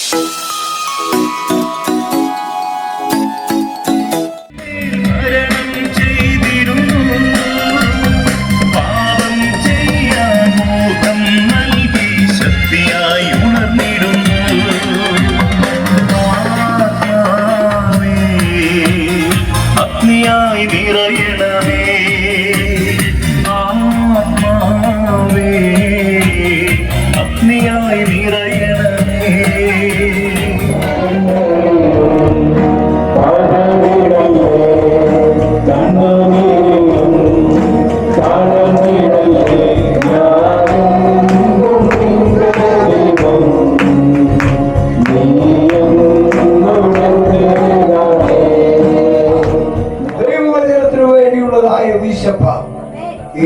ഈ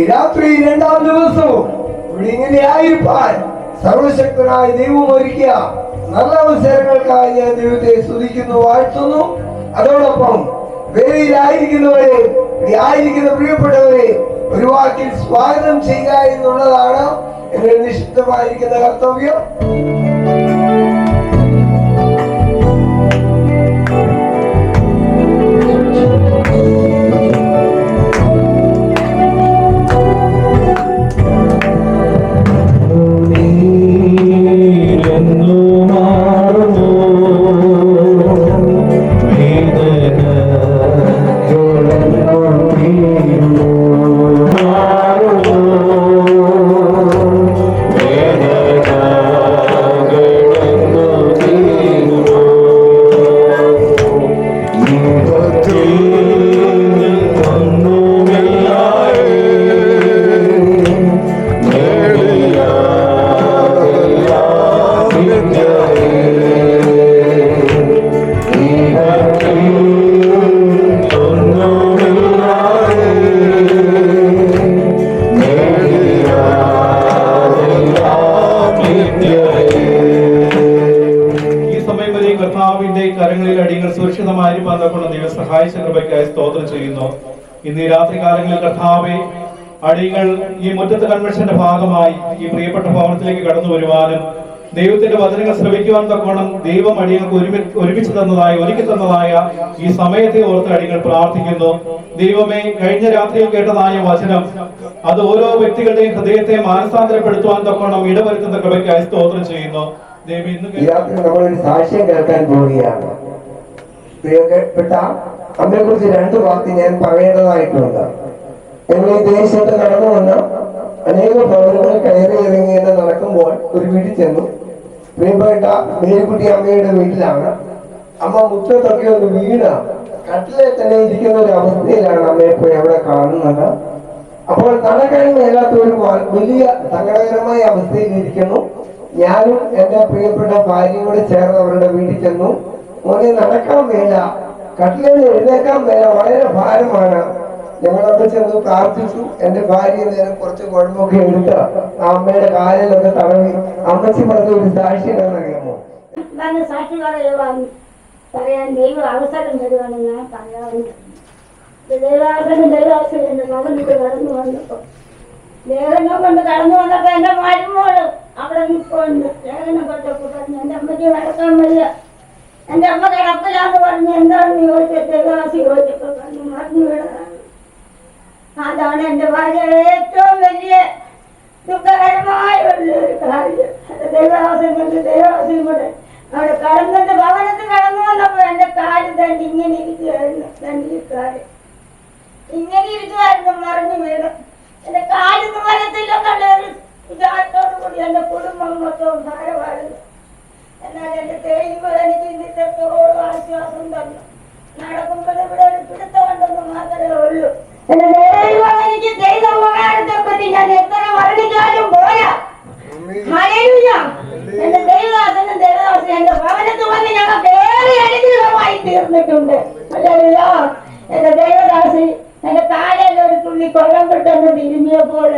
രാത്രി രണ്ടാം ദിവസവും ഇവിടെ ഇങ്ങനെ ആയിരിക്കാൻ സർവശക്തനായ ദൈവം ഒരുക്കിയ നല്ല അവസരങ്ങൾക്കായി ഞാൻ ദൈവത്തെ സ്തുതിക്കുന്നു, വാഴ്ത്തുന്നു. അതോടൊപ്പം വേദിയിലായിരിക്കുന്നവരെ, ആയിരിക്കുന്ന പ്രിയപ്പെട്ടവരെ ഒരു വാക്കിൽ സ്വാഗതം ചെയ്യുക എന്നുള്ളതാണ് എന്റെ നിശ്ചിതമായിരിക്കുന്ന കർത്തവ്യം. സ്തോത്രം ചെയ്യുന്നു. ഇന്ന് രാത്രി കാലങ്ങളിൽ കർത്താവേ, അടിയങ്ങൾ ഈ മുറ്റത്ത് കൺവെൻഷന്റെ ഭാഗമായി ഈ പ്രിയപ്പെട്ട ഭവനത്തിലേക്ക് കടന്നു വരുവാനും ദൈവത്തിന്റെ വചനങ്ങൾ ശ്രവിക്കുവാൻ തക്കോണം ദൈവം അടിയങ്ങൾക്ക് ഒരുക്കി തന്നതായ ഈ സമയത്തെ ഓർത്ത് അടിയങ്ങൾ പ്രാർത്ഥിക്കുന്നു. ദൈവമേ, കഴിഞ്ഞ രാത്രിയിൽ കേട്ടതായ വചനം അത് ഓരോ വ്യക്തികളുടെയും ഹൃദയത്തെ മാനസാന്തരപ്പെടുത്തുവാൻ തക്കോണം ഇടവരുത്തുന്ന കൃപയ്ക്കായി സ്തോത്രം ചെയ്യുന്നു. ദൈവം ഇന്ന് സാക്ഷ്യം കേൾക്കാൻ പോവുകയാണ്. പ്രിയപ്പെട്ട അമ്മയെ കുറിച്ച് രണ്ടു വാക്ക് ഞാൻ പറയേണ്ടതായിട്ടുണ്ട്. ഞങ്ങൾ ഈ ദേശത്ത് കടന്നു വന്ന് അനേക ഭവനങ്ങൾ കയറി ഇറങ്ങി നടക്കുമ്പോൾ ഒരു വീട്ടിൽ ചെന്നു. പ്രിയപ്പെട്ട മേരിക്കുട്ടി അമ്മയുടെ വീട്ടിലാണ്. അമ്മ മുറ്റത്തൊക്കെ ഒന്ന് വീണ് കട്ടിലെ തന്നെ ഇരിക്കുന്ന ഒരു അവസ്ഥയിലാണ് അമ്മയെ പോയി അവിടെ കാണുന്നത്. അപ്പോൾ നടക്കാൻ മേലാത്ത ഒരു വലിയ സങ്കടകരമായ അവസ്ഥയിൽ ഇരിക്കുന്നു. ഞാനും എന്റെ പ്രിയപ്പെട്ട ഭാര്യയോട് ചേർന്ന് അവരുടെ വീട്ടിൽ ചെന്നു. മോനെ, നടക്കാൻ മേല, കട്ടിലേൽ എഴുന്നേക്കാൻ മേല, വളരെ ഭാരമാണ്. ഞങ്ങളൊക്കെ ചെന്ന് പ്രാർത്ഥിച്ചു. എന്റെ ഭാര്യ നേരം കുറച്ച് കുഴമ്പൊക്കെ എടുത്ത് ആ അമ്മയുടെ കാലിലൊക്കെ തടവി. അമ്മച്ചി പറഞ്ഞ ഒരു സാക്ഷി എന്നറിയാമോ? സാക്ഷി പറയാൻ ദൈവം അവസരം തരുവാണ് ഞാൻ പറയാറുണ്ട്. ദൈവാസനം എന്റെ മകനിട്ട് കടന്നു വന്നപ്പോ, ലേഖനം കൊണ്ട് കടന്നു വന്നപ്പോ എന്റെ മരുമോള് അവിടെ നിൽപ്പുണ്ട്. ലേഖനം കൊണ്ടപ്പോ പറഞ്ഞു, എന്റെ അമ്മയ്ക്ക് നടക്കാൻ വയ്യ, എന്റെ അമ്മ കിടപ്പിലാന്ന് പറഞ്ഞു. എന്താണെന്ന് ചോദിച്ചത് ദേവദാസി ചോദിച്ചപ്പോ പറഞ്ഞു മറിഞ്ഞു വീണതാണ്. അതാണ് എന്റെ ഭാര്യ ഏറ്റവും വലിയ ദുഃഖകരമായ ഒരു കാര്യം. ദേവദാസിയും കൂടെ അവിടെ കടന്നിട്ട് ഭവനത്തിൽ കടന്നു വന്നപ്പോ എന്റെ കാല് തണ്ടി ഇങ്ങനെ ഇരിക്കുകയായിരുന്നു. കാല് ഇങ്ങനെ ഇരിക്കുമായിരുന്നു, മറിഞ്ഞു വീണ്. എന്റെ കാലിന്ന് വരത്തില്ലെന്നുള്ള ഒരു വിചാരത്തോടു കൂടി എന്റെ കുടുംബം മൊത്തവും ഭാരമായിരുന്നു. എന്നാൽ എന്റെ ദൈവം എനിക്ക് ഇന്നത്തോളം ആശ്വാസം തന്നു. നടക്കുമ്പോൾ ഇവിടെ ഒരു പിടുത്തമുണ്ടെന്ന് മാത്രമേ ഉള്ളൂ. എന്റെ ദൈവം എനിക്ക് ചെയ്ത ഉപകാരത്തെ പറ്റി ഞാൻ എത്ര വർണ്ണിച്ചാലും പോരാ. എന്റെ ദൈവദാസനും ദേവദാസനും എന്റെ ഭവനത്ത് വന്ന് ഞങ്ങൾക്ക് ഏറെ അനുഗ്രഹമായി തീർന്നിട്ടുണ്ട്. എന്റെ ദൈവദാസി എന്റെ കാലിൽ ഒരു തുള്ളി കൊള്ളം പെട്ടെന്ന് തിരിഞ്ഞപ്പോൾ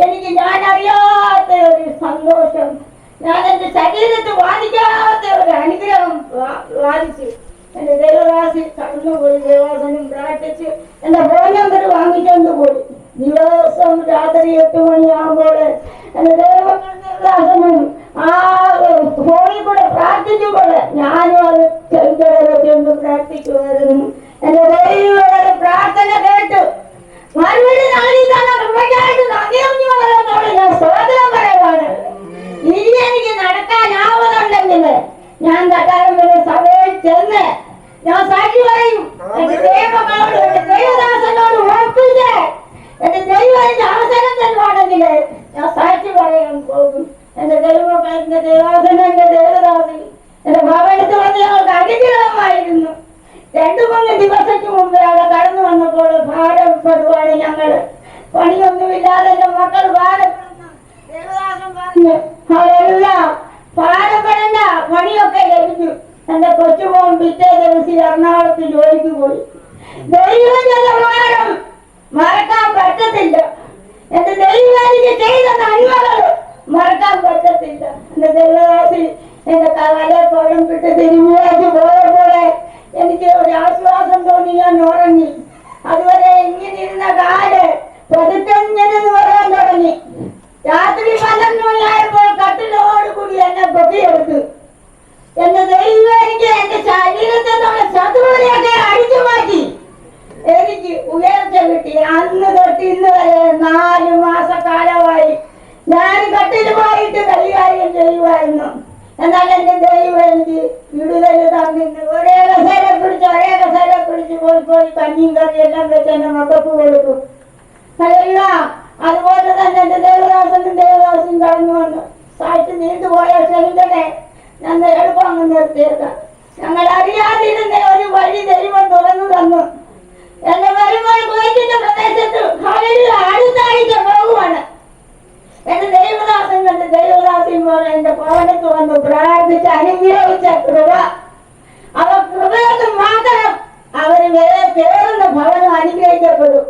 എനിക്ക് ഞാൻ അറിയാത്ത ഒരു സന്തോഷം, ഞാൻ എന്റെ ശരീരത്തിൽ വാദിക്കാത്ത ഒരു അനുഗ്രഹം വാദിച്ചു. എന്റെ ദേവദാസി കടന്നുപോയി. ദേവദാസനും പ്രാർത്ഥിച്ച് എന്റെ ഫോൺ നമ്പർ വാങ്ങിക്കൊണ്ട് പോയി. ദിവസം രാത്രി 8 മണിയാകുമ്പോൾ എന്റെ ദേവദാസനും ആ ഫോണിൽ കൂടെ പ്രാർത്ഥിച്ചു പ്രാർത്ഥിക്കുമ്പോൾ ഞാനും അത് ചെറുതൊന്ന് പ്രാർത്ഥിക്കുമായിരുന്നു. എന്റെ ദൈവങ്ങളുടെ പ്രാർത്ഥന കേട്ടു മറുപടി നൽകിയാണ് ഞാൻ സ്തോത്രം പറയുവാണ്. ഇനി എനിക്ക് നടക്കാനാവുന്നുണ്ടെങ്കിൽ ഞാൻ തട്ടാറും സഭയിൽ ചെന്ന് ഞാൻ സാക്ഷി പറയും. എന്റെ ദൈവങ്ങളോട് എന്റെ ദൈവദാസനോട് ഉറപ്പിച്ച് എന്റെ ദൈവം എന്റെ അവസരം തരുവാണെങ്കിൽ ഞാൻ സാക്ഷി പറയാൻ പോകും. എന്റെ ദൈവമക്കൾ, എന്റെ ദൈവദാസൻ, എന്റെ ദേവദാസൻ എന്റെ ഭവനത്ത് വന്ന് ഞങ്ങൾക്ക് അനുഗ്രഹമായിരുന്നു. 2-3 ദിവസത്തിന് മുമ്പ് അവിടെ കടന്നു വന്നപ്പോൾ ഭാരപ്പെടുവാണ് ഞങ്ങള്. പണിയൊന്നുമില്ലാതെ എന്റെ മക്കൾ ഭാരപ്പെടുന്നു. ദേവദാസൻ പറഞ്ഞു ഭാരപ്പെടണ്ട, പണിയൊക്കെ ലഭിച്ചു. എന്റെ കൊച്ചുമോൻ പിറ്റേ ദിവസം എറണാകുളത്ത് ജോലിക്ക് പോയി. ദൈവം ചെയ്ത ഉപകാരം മറക്കാൻ പറ്റത്തില്ല. എന്റെ ദൈവം എനിക്ക് ചെയ്ത നന്മകൾ മറക്കാൻ പറ്റത്തില്ല. എന്റെ ദൈവദാസി എന്റെ കവലപ്പഴം വിട്ട് തിരുമുറച്ച് പോയപോലെ എനിക്ക് ഒരു ആശ്വാസം തോന്നി. ഞാൻ ഉറങ്ങി. അതുവരെ ഇങ്ങനെ ഇരുന്ന കാല് പതുക്കങ്ങനെ പറയാൻ തുടങ്ങി. രാത്രി 12 മണിയായപ്പോൾ കട്ടിലോടുകൂടി എന്നെ പൊക്കിയെടുത്തു. എന്റെ ദൈവം എനിക്ക് എന്റെ ശരീരത്തിൽ നിന്നുള്ള ശത്രുവിനെയൊക്കെ അടിച്ചു മാറ്റി എനിക്ക് ഉയർച്ച കിട്ടി. അന്ന് തൊട്ട് ഇന്ന് വരെ 4 മാസക്കാലമായി ഞാൻ കട്ടിലുമായിട്ട് കൈകാര്യം ചെയ്യുമായിരുന്നു. എന്നാൽ എന്റെ ദൈവം എനിക്ക് വിടുതൽ തന്നിട്ട് ഒരേ കസേര പിടിച്ച് പോയി കഞ്ഞിയും കറി എല്ലാം വെച്ച് എന്റെ മക്കൾക്ക് കൊടുക്കും. അല്ല, അതുപോലെ തന്നെ എന്റെ ദേവദാസനും കടന്നു വന്നു. സാക്ഷി നീണ്ടുപോയ ക്ഷണിക്കണേ, ഞാൻ എളുപ്പം അങ്ങ് നിർത്തിയേക്കാം. ഞങ്ങൾ അറിയാതിരുന്ന ഒരു വഴി ദൈവം തുറന്നു തന്നു. എന്നെ വരുമ്പോൾ കുവൈറ്റിന്റെ പ്രദേശത്ത് അടുത്ത ആഴ്ച പോകുവാണ്. എന്റെ ദൈവദാസൻ പോലെ എന്റെ ഭവനത്ത് വന്ന് പ്രാർത്ഥിച്ച് അനുഗ്രഹിച്ച കൃപ, അവ കൃപയൊന്നും മാത്രം അവര് വരെ കയറുന്ന ഭവനം അനുഗ്രഹിക്കപ്പെടും.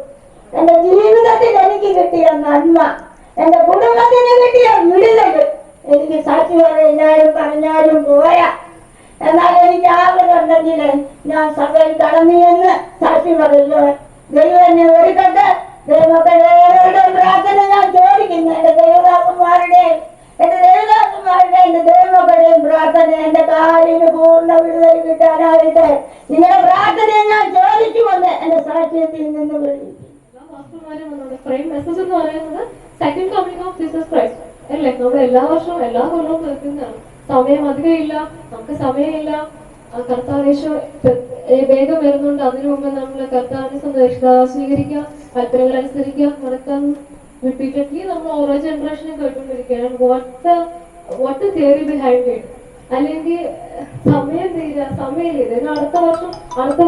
എന്റെ ജീവിതത്തിൽ എനിക്ക് കിട്ടിയ നന്മ, എന്റെ കുടുംബത്തിന് കിട്ടിയ വിടുതൽ എനിക്ക് സാക്ഷി പറയാനും പറഞ്ഞാലും പോരാ. എന്നാൽ എനിക്ക് ആഗ്രഹമുണ്ടെങ്കിൽ ഞാൻ സഭയിൽ കടന്നു എന്ന് സാക്ഷി പറയല്ലോ. ദൈവം എന്നെ ഒരുക്കട്ടെ. ദൈവമക്കളുടെ പ്രാർത്ഥന ഞാൻ ചോദിക്കുന്നു. എന്റെ ദൈവദാസന്മാരുടെയും എന്റെ ദൈവമക്കളുടെയും പ്രാർത്ഥന എന്റെ കാലിന് പൂർണ്ണ വിടുതൽ കിട്ടാനായിട്ട് നിങ്ങളുടെ പ്രാർത്ഥനയെ ഞാൻ ചോദിക്കുമെന്ന് എന്റെ സാക്ഷ്യത്തിൽ നിന്ന് വിളിക്കും. മെസ്സേജ് എന്ന് പറയുന്നത് second coming of Jesus Christ അല്ലേ? നമ്മുടെ എല്ലാ വർഷവും എല്ലാ കൊല്ലവും കേൾക്കുന്നതാണ്. സമയം അധികമില്ല, നമുക്ക് സമയമില്ല. കർത്താവേശോ വേഗം വരുന്നുണ്ട്. അതിനു മുമ്പ് നമ്മൾ കർത്താവിനെ സ്വീകരിക്കുക, കൽപ്പനകൾ അനുസരിക്കുക, നടക്കാൻ റിപ്പീറ്റഡ്ലി നമ്മൾ ഓരോ ജനറേഷനും കേട്ടുകൊണ്ടിരിക്കുകയാണ്. What theory behind it. അല്ലെങ്കിൽ സമയമില്ല, ഇതിന് അടുത്ത വർഷം അടുത്ത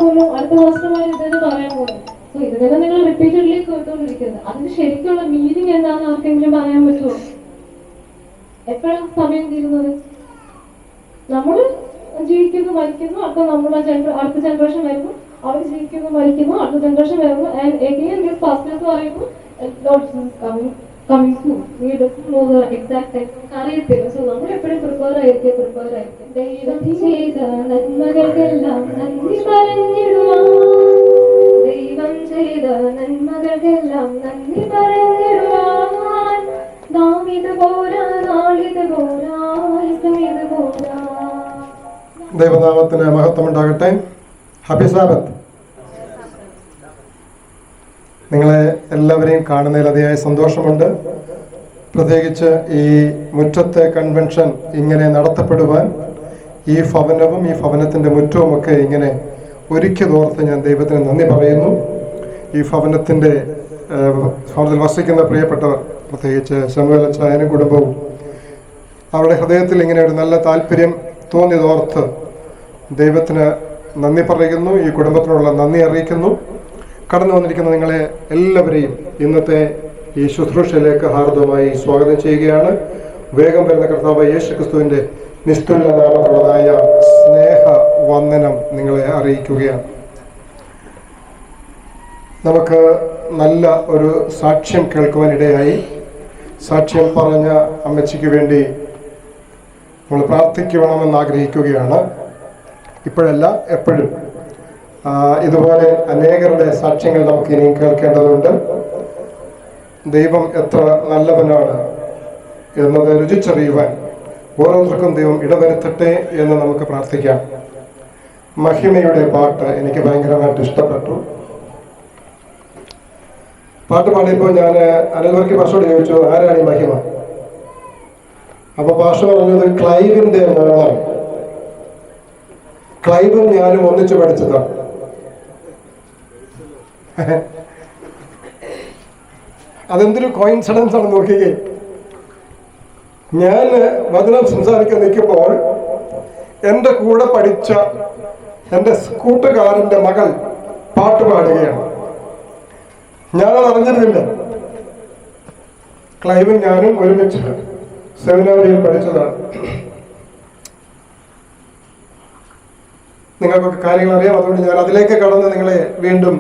വർഷമായി ഇതെന്ന് പറയാൻ പോകുന്നു. സോ ഇതിനെ നിങ്ങൾ റിപ്പീറ്റഡ്ലി കേട്ടുകൊണ്ടിരിക്കുന്നത്. അതിന് ശരിക്കുള്ള മീനിങ് എന്താണെന്ന് ആർക്കെങ്കിലും പറയാൻ പറ്റുമോ? എപ്പോഴാണ് സമയം തീരുന്നത്? നമ്മൾ ജീവിക്കുന്നു, മരിക്കുന്നു, അടുത്ത ജനറേഷൻ വരുന്നു, അവർ ജീവിക്കുന്നു, മരിക്കുന്നു, അടുത്ത ജനറേഷൻ വരുന്നു. ആൻഡ് എഗെയിൻ ദിസ് ഫാസ്റ്റ്നെസ് പറയുന്നു coming soon. We don't know the exact time. അറിയത്തില്ല. സോ നമ്മൾ എപ്പോഴും പ്രിപ്പയർ ആയിരിക്കും. ദൈവം ചെയ്ത നന്മകൾക്കെല്ലാം നന്ദി പറഞ്ഞിടുവാൻ, ദൈവം ചെയ്ത നന്മകൾക്കെല്ലാം നന്ദി പറഞ്ഞിടുവാൻ. നാമിത് പോരാ, നാളിത് പോരാ, ഇത് പോരാ. ദൈവനാമത്തിന് മഹത്വമുണ്ടാകട്ടെ. Happy Sabbath. നിങ്ങളെ എല്ലാവരെയും കാണുന്നതിൽ അതിയായ സന്തോഷമുണ്ട്. പ്രത്യേകിച്ച് ഈ മുറ്റത്തെ കൺവെൻഷൻ ഇങ്ങനെ നടത്തപ്പെടുവാൻ ഈ ഭവനവും ഈ ഭവനത്തിൻ്റെ മുറ്റവും ഒക്കെ ഇങ്ങനെ ഒരുക്കിയതോർത്ത് ഞാൻ ദൈവത്തിന് നന്ദി പറയുന്നു. ഈ ഭവനത്തിൽ വസിക്കുന്ന പ്രിയപ്പെട്ടവർ, പ്രത്യേകിച്ച് ശമുവേൽ അച്ചായനും കുടുംബവും, അവരുടെ ഹൃദയത്തിൽ ഇങ്ങനെ ഒരു നല്ല താല്പര്യം തോന്നിയതോർത്ത് ദൈവത്തിന് നന്ദി പറയുന്നു. ഈ കുടുംബത്തിനുള്ള നന്ദി അറിയിക്കുന്നു. കടന്നു വന്നിരിക്കുന്ന നിങ്ങളെ എല്ലാവരെയും ഇന്നത്തെ ഈ ശുശ്രൂഷയിലേക്ക് ഹാർദവമായി സ്വാഗതം ചെയ്യുകയാണ്. വേഗം വരുന്ന കർത്താവ് യേശു ക്രിസ്തുവിൻ്റെ നിസ്തുലനാമമുള്ളതായ സ്നേഹ വന്ദനം നിങ്ങളെ അറിയിക്കുകയാണ്. നമുക്ക് നല്ല ഒരു സാക്ഷ്യം കേൾക്കുവാനിടയായി. സാക്ഷ്യം പറഞ്ഞ അമ്മച്ചിക്ക് വേണ്ടി നമ്മൾ പ്രാർത്ഥിക്കണമെന്ന് ആഗ്രഹിക്കുകയാണ്. ഇപ്പോഴല്ല, എപ്പോഴും. ഇതുപോലെ അനേകരുടെ സാക്ഷ്യങ്ങൾ നമുക്ക് ഇനിയും കേൾക്കേണ്ടതുണ്ട്. ദൈവം എത്ര നല്ലവനാണ് എന്നത് രുചിച്ചറിയുവാൻ ഓരോരുത്തർക്കും ദൈവം ഇടവരുത്തട്ടെ എന്ന് നമുക്ക് പ്രാർത്ഥിക്കാം. മഹിമയുടെ പാട്ട് എനിക്ക് ഭയങ്കരമായിട്ട് ഇഷ്ടപ്പെട്ടു. പാട്ട് പാടിയപ്പോൾ ഞാൻ അനിൽവർക്കി പാസ്റ്ററോട് ചോദിച്ചു, ആരാണ് ഈ മഹിമ? അപ്പൊ പാസ്റ്റർ പറഞ്ഞത് ക്ലൈവിന്റെ മോളാണ്. ക്ലൈവും ഞാനും ഒന്നിച്ചു പഠിച്ചതാണ്. അതെന്തൊരു കോയിൻസിഡൻസ് ആണ് നോക്കിക്കേ. ഞാൻ വചനം സംസാരിക്കാൻ നിൽക്കുമ്പോൾ എൻ്റെ കൂടെ പഠിച്ച എൻ്റെ കൂട്ടുകാരൻ്റെ മകൾ പാട്ട് പാടുകയാണ്. ഞാനത് അറിഞ്ഞിരുന്നില്ല. ക്ലൈവും ഞാനും ഒരുമിച്ച് സെമിനാരിയിൽ പഠിച്ചതാണ്. നിങ്ങൾക്കൊക്കെ കാര്യങ്ങൾ അറിയാം. അതുകൊണ്ട് ഞാൻ അതിലേക്ക് കടന്ന് നിങ്ങളെ വീണ്ടും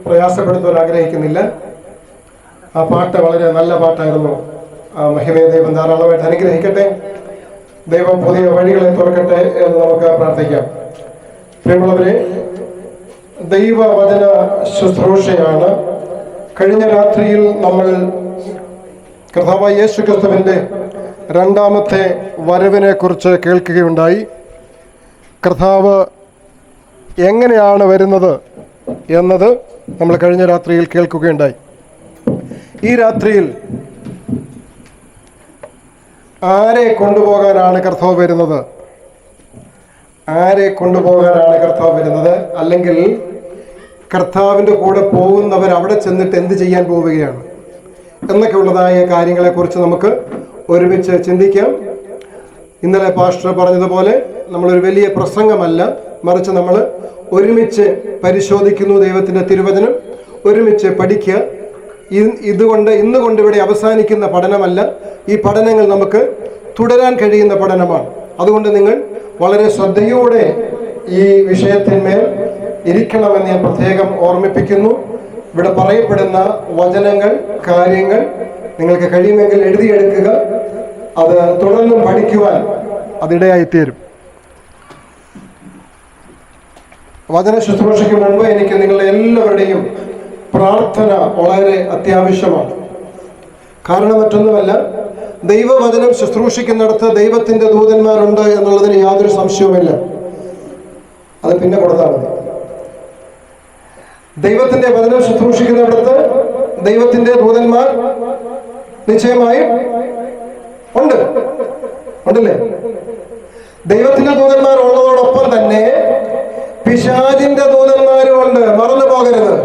പ്രയാസപ്പെടുത്താൻ ആഗ്രഹിക്കുന്നില്ല. ആ പാട്ട് വളരെ നല്ല പാട്ടായിരുന്നു. മഹിമയെ ദൈവം ധാരാളമായിട്ട് അനുഗ്രഹിക്കട്ടെ. ദൈവം പുതിയ വഴികളെ തുറക്കട്ടെ എന്ന് നമുക്ക് പ്രാർത്ഥിക്കാം. പ്രിയമുള്ളവരെ, ദൈവവചന ശുശ്രൂഷയാണ്. കഴിഞ്ഞ രാത്രിയിൽ നമ്മൾ കർത്താവായ യേശു ക്രിസ്തുവിൻ്റെ രണ്ടാമത്തെ വരവിനെ കുറിച്ച് കേൾക്കുകയുണ്ടായി. കർത്താവ് എങ്ങനെയാണ് വരുന്നത് എന്നത് നമ്മൾ കഴിഞ്ഞ രാത്രിയിൽ കേൾക്കുകയുണ്ടായി. ഈ രാത്രിയിൽ ആരെ കൊണ്ടുപോകാനാണ് കർത്താവ് വരുന്നത്? ആരെ കൊണ്ടുപോകാനാണ് കർത്താവ് വരുന്നത്? അല്ലെങ്കിൽ കർത്താവിൻ്റെ കൂടെ പോകുന്നവർ അവിടെ ചെന്നിട്ട് എന്ത് ചെയ്യാൻ പോവുകയാണ് എന്നൊക്കെ ഉള്ളതായ കാര്യങ്ങളെക്കുറിച്ച് നമുക്ക് ഒരുമിച്ച് ചിന്തിക്കാം. ഇന്നലെ പാസ്റ്റർ പറഞ്ഞതുപോലെ നമ്മളൊരു വലിയ പ്രസംഗമല്ല, മറിച്ച് നമ്മൾ ഒരുമിച്ച് പരിശോധിക്കുന്നു ദൈവത്തിൻ്റെ തിരുവചനം, ഒരുമിച്ച് പഠിക്കുക. ഇന്നുകൊണ്ട് ഇവിടെ അവസാനിക്കുന്ന പഠനമല്ല. ഈ പഠനങ്ങൾ നമുക്ക് തുടരാൻ കഴിയുന്ന പഠനമാണ്. അതുകൊണ്ട് നിങ്ങൾ വളരെ ശ്രദ്ധയോടെ ഈ വിഷയത്തിന്മേൽ ഇരിക്കണമെന്ന് ഞാൻ പ്രത്യേകം ഓർമ്മിപ്പിക്കുന്നു. ഇവിടെ പറയപ്പെടുന്ന വചനങ്ങൾ, കാര്യങ്ങൾ നിങ്ങൾക്ക് കഴിയുമെങ്കിൽ എഴുതിയെടുക്കുക. അത് തുടർന്നും പഠിക്കുവാൻ അതിടയായിത്തീരും. വചന ശുശ്രൂഷയ്ക്ക് മുൻപ് എനിക്ക് നിങ്ങളുടെ എല്ലാവരുടെയും പ്രാർത്ഥന വളരെ അത്യാവശ്യമാണ്. കാരണം മറ്റൊന്നുമല്ല, ദൈവവചനം ശുശ്രൂഷിക്കുന്നിടത്ത് ദൈവത്തിൻ്റെ ദൂതന്മാരുണ്ട് എന്നുള്ളതിന് യാതൊരു സംശയവുമില്ല. അത് പിന്നെ കൊടുത്താൽ മതി. ദൈവത്തിൻ്റെ വചനം ശുശ്രൂഷിക്കുന്നിടത്ത് ദൈവത്തിൻ്റെ ദൂതന്മാർ നിശ്ചയമായും ഉണ്ടല്ലേ? ദൈവത്തിൻ്റെ ദൂതന്മാർ ഉള്ളതോടൊപ്പം തന്നെ പിശാചിന്റെ ദൂതന്മാരും ഉണ്ട്. മറന്നു പോകരുത്.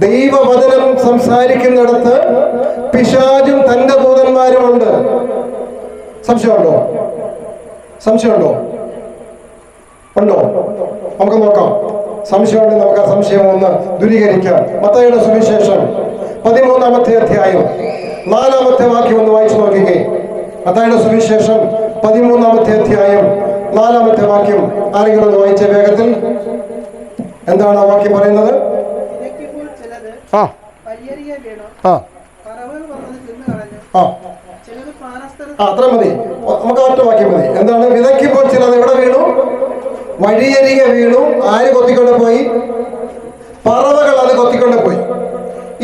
ദൈവവചനം സംസാരിക്കുന്നിടത്ത് പിശാചും തന്റെ ദൂതന്മാരുമുണ്ട്. സംശയമുണ്ടോ? ഉണ്ടോ? നമുക്ക് നോക്കാം. സംശയമുണ്ടെങ്കിൽ നമുക്ക് ആ സംശയം ഒന്ന് ദൂരീകരിക്കാം. മത്തായിയുടെ സുവിശേഷം 13-ാമത്തെ അധ്യായം 4-ാമത്തെ വാക്യം ഒന്ന് വായിച്ചു നോക്കിക്കേ. മത്തായിയുടെ സുവിശേഷം 13-ാമത്തെ അധ്യായം 4-ാമത്തെ വാക്യം ആരെങ്കിലും ഒന്ന് വായിച്ച വേഗത്തിൽ. എന്താണ് ആ വാക്യം പറയുന്നത്? അത്ര മതി, നമുക്ക് ഒറ്റ വാക്യം മതി. എന്താണ്? വിതയ്ക്കുമ്പോൾ ചിലത് എവിടെ വീണു? വഴിയരികെ വീണു. ആര് കൊത്തിക്കൊണ്ട് പോയി? പറവകൾ അത് കൊത്തിക്കൊണ്ട് പോയി.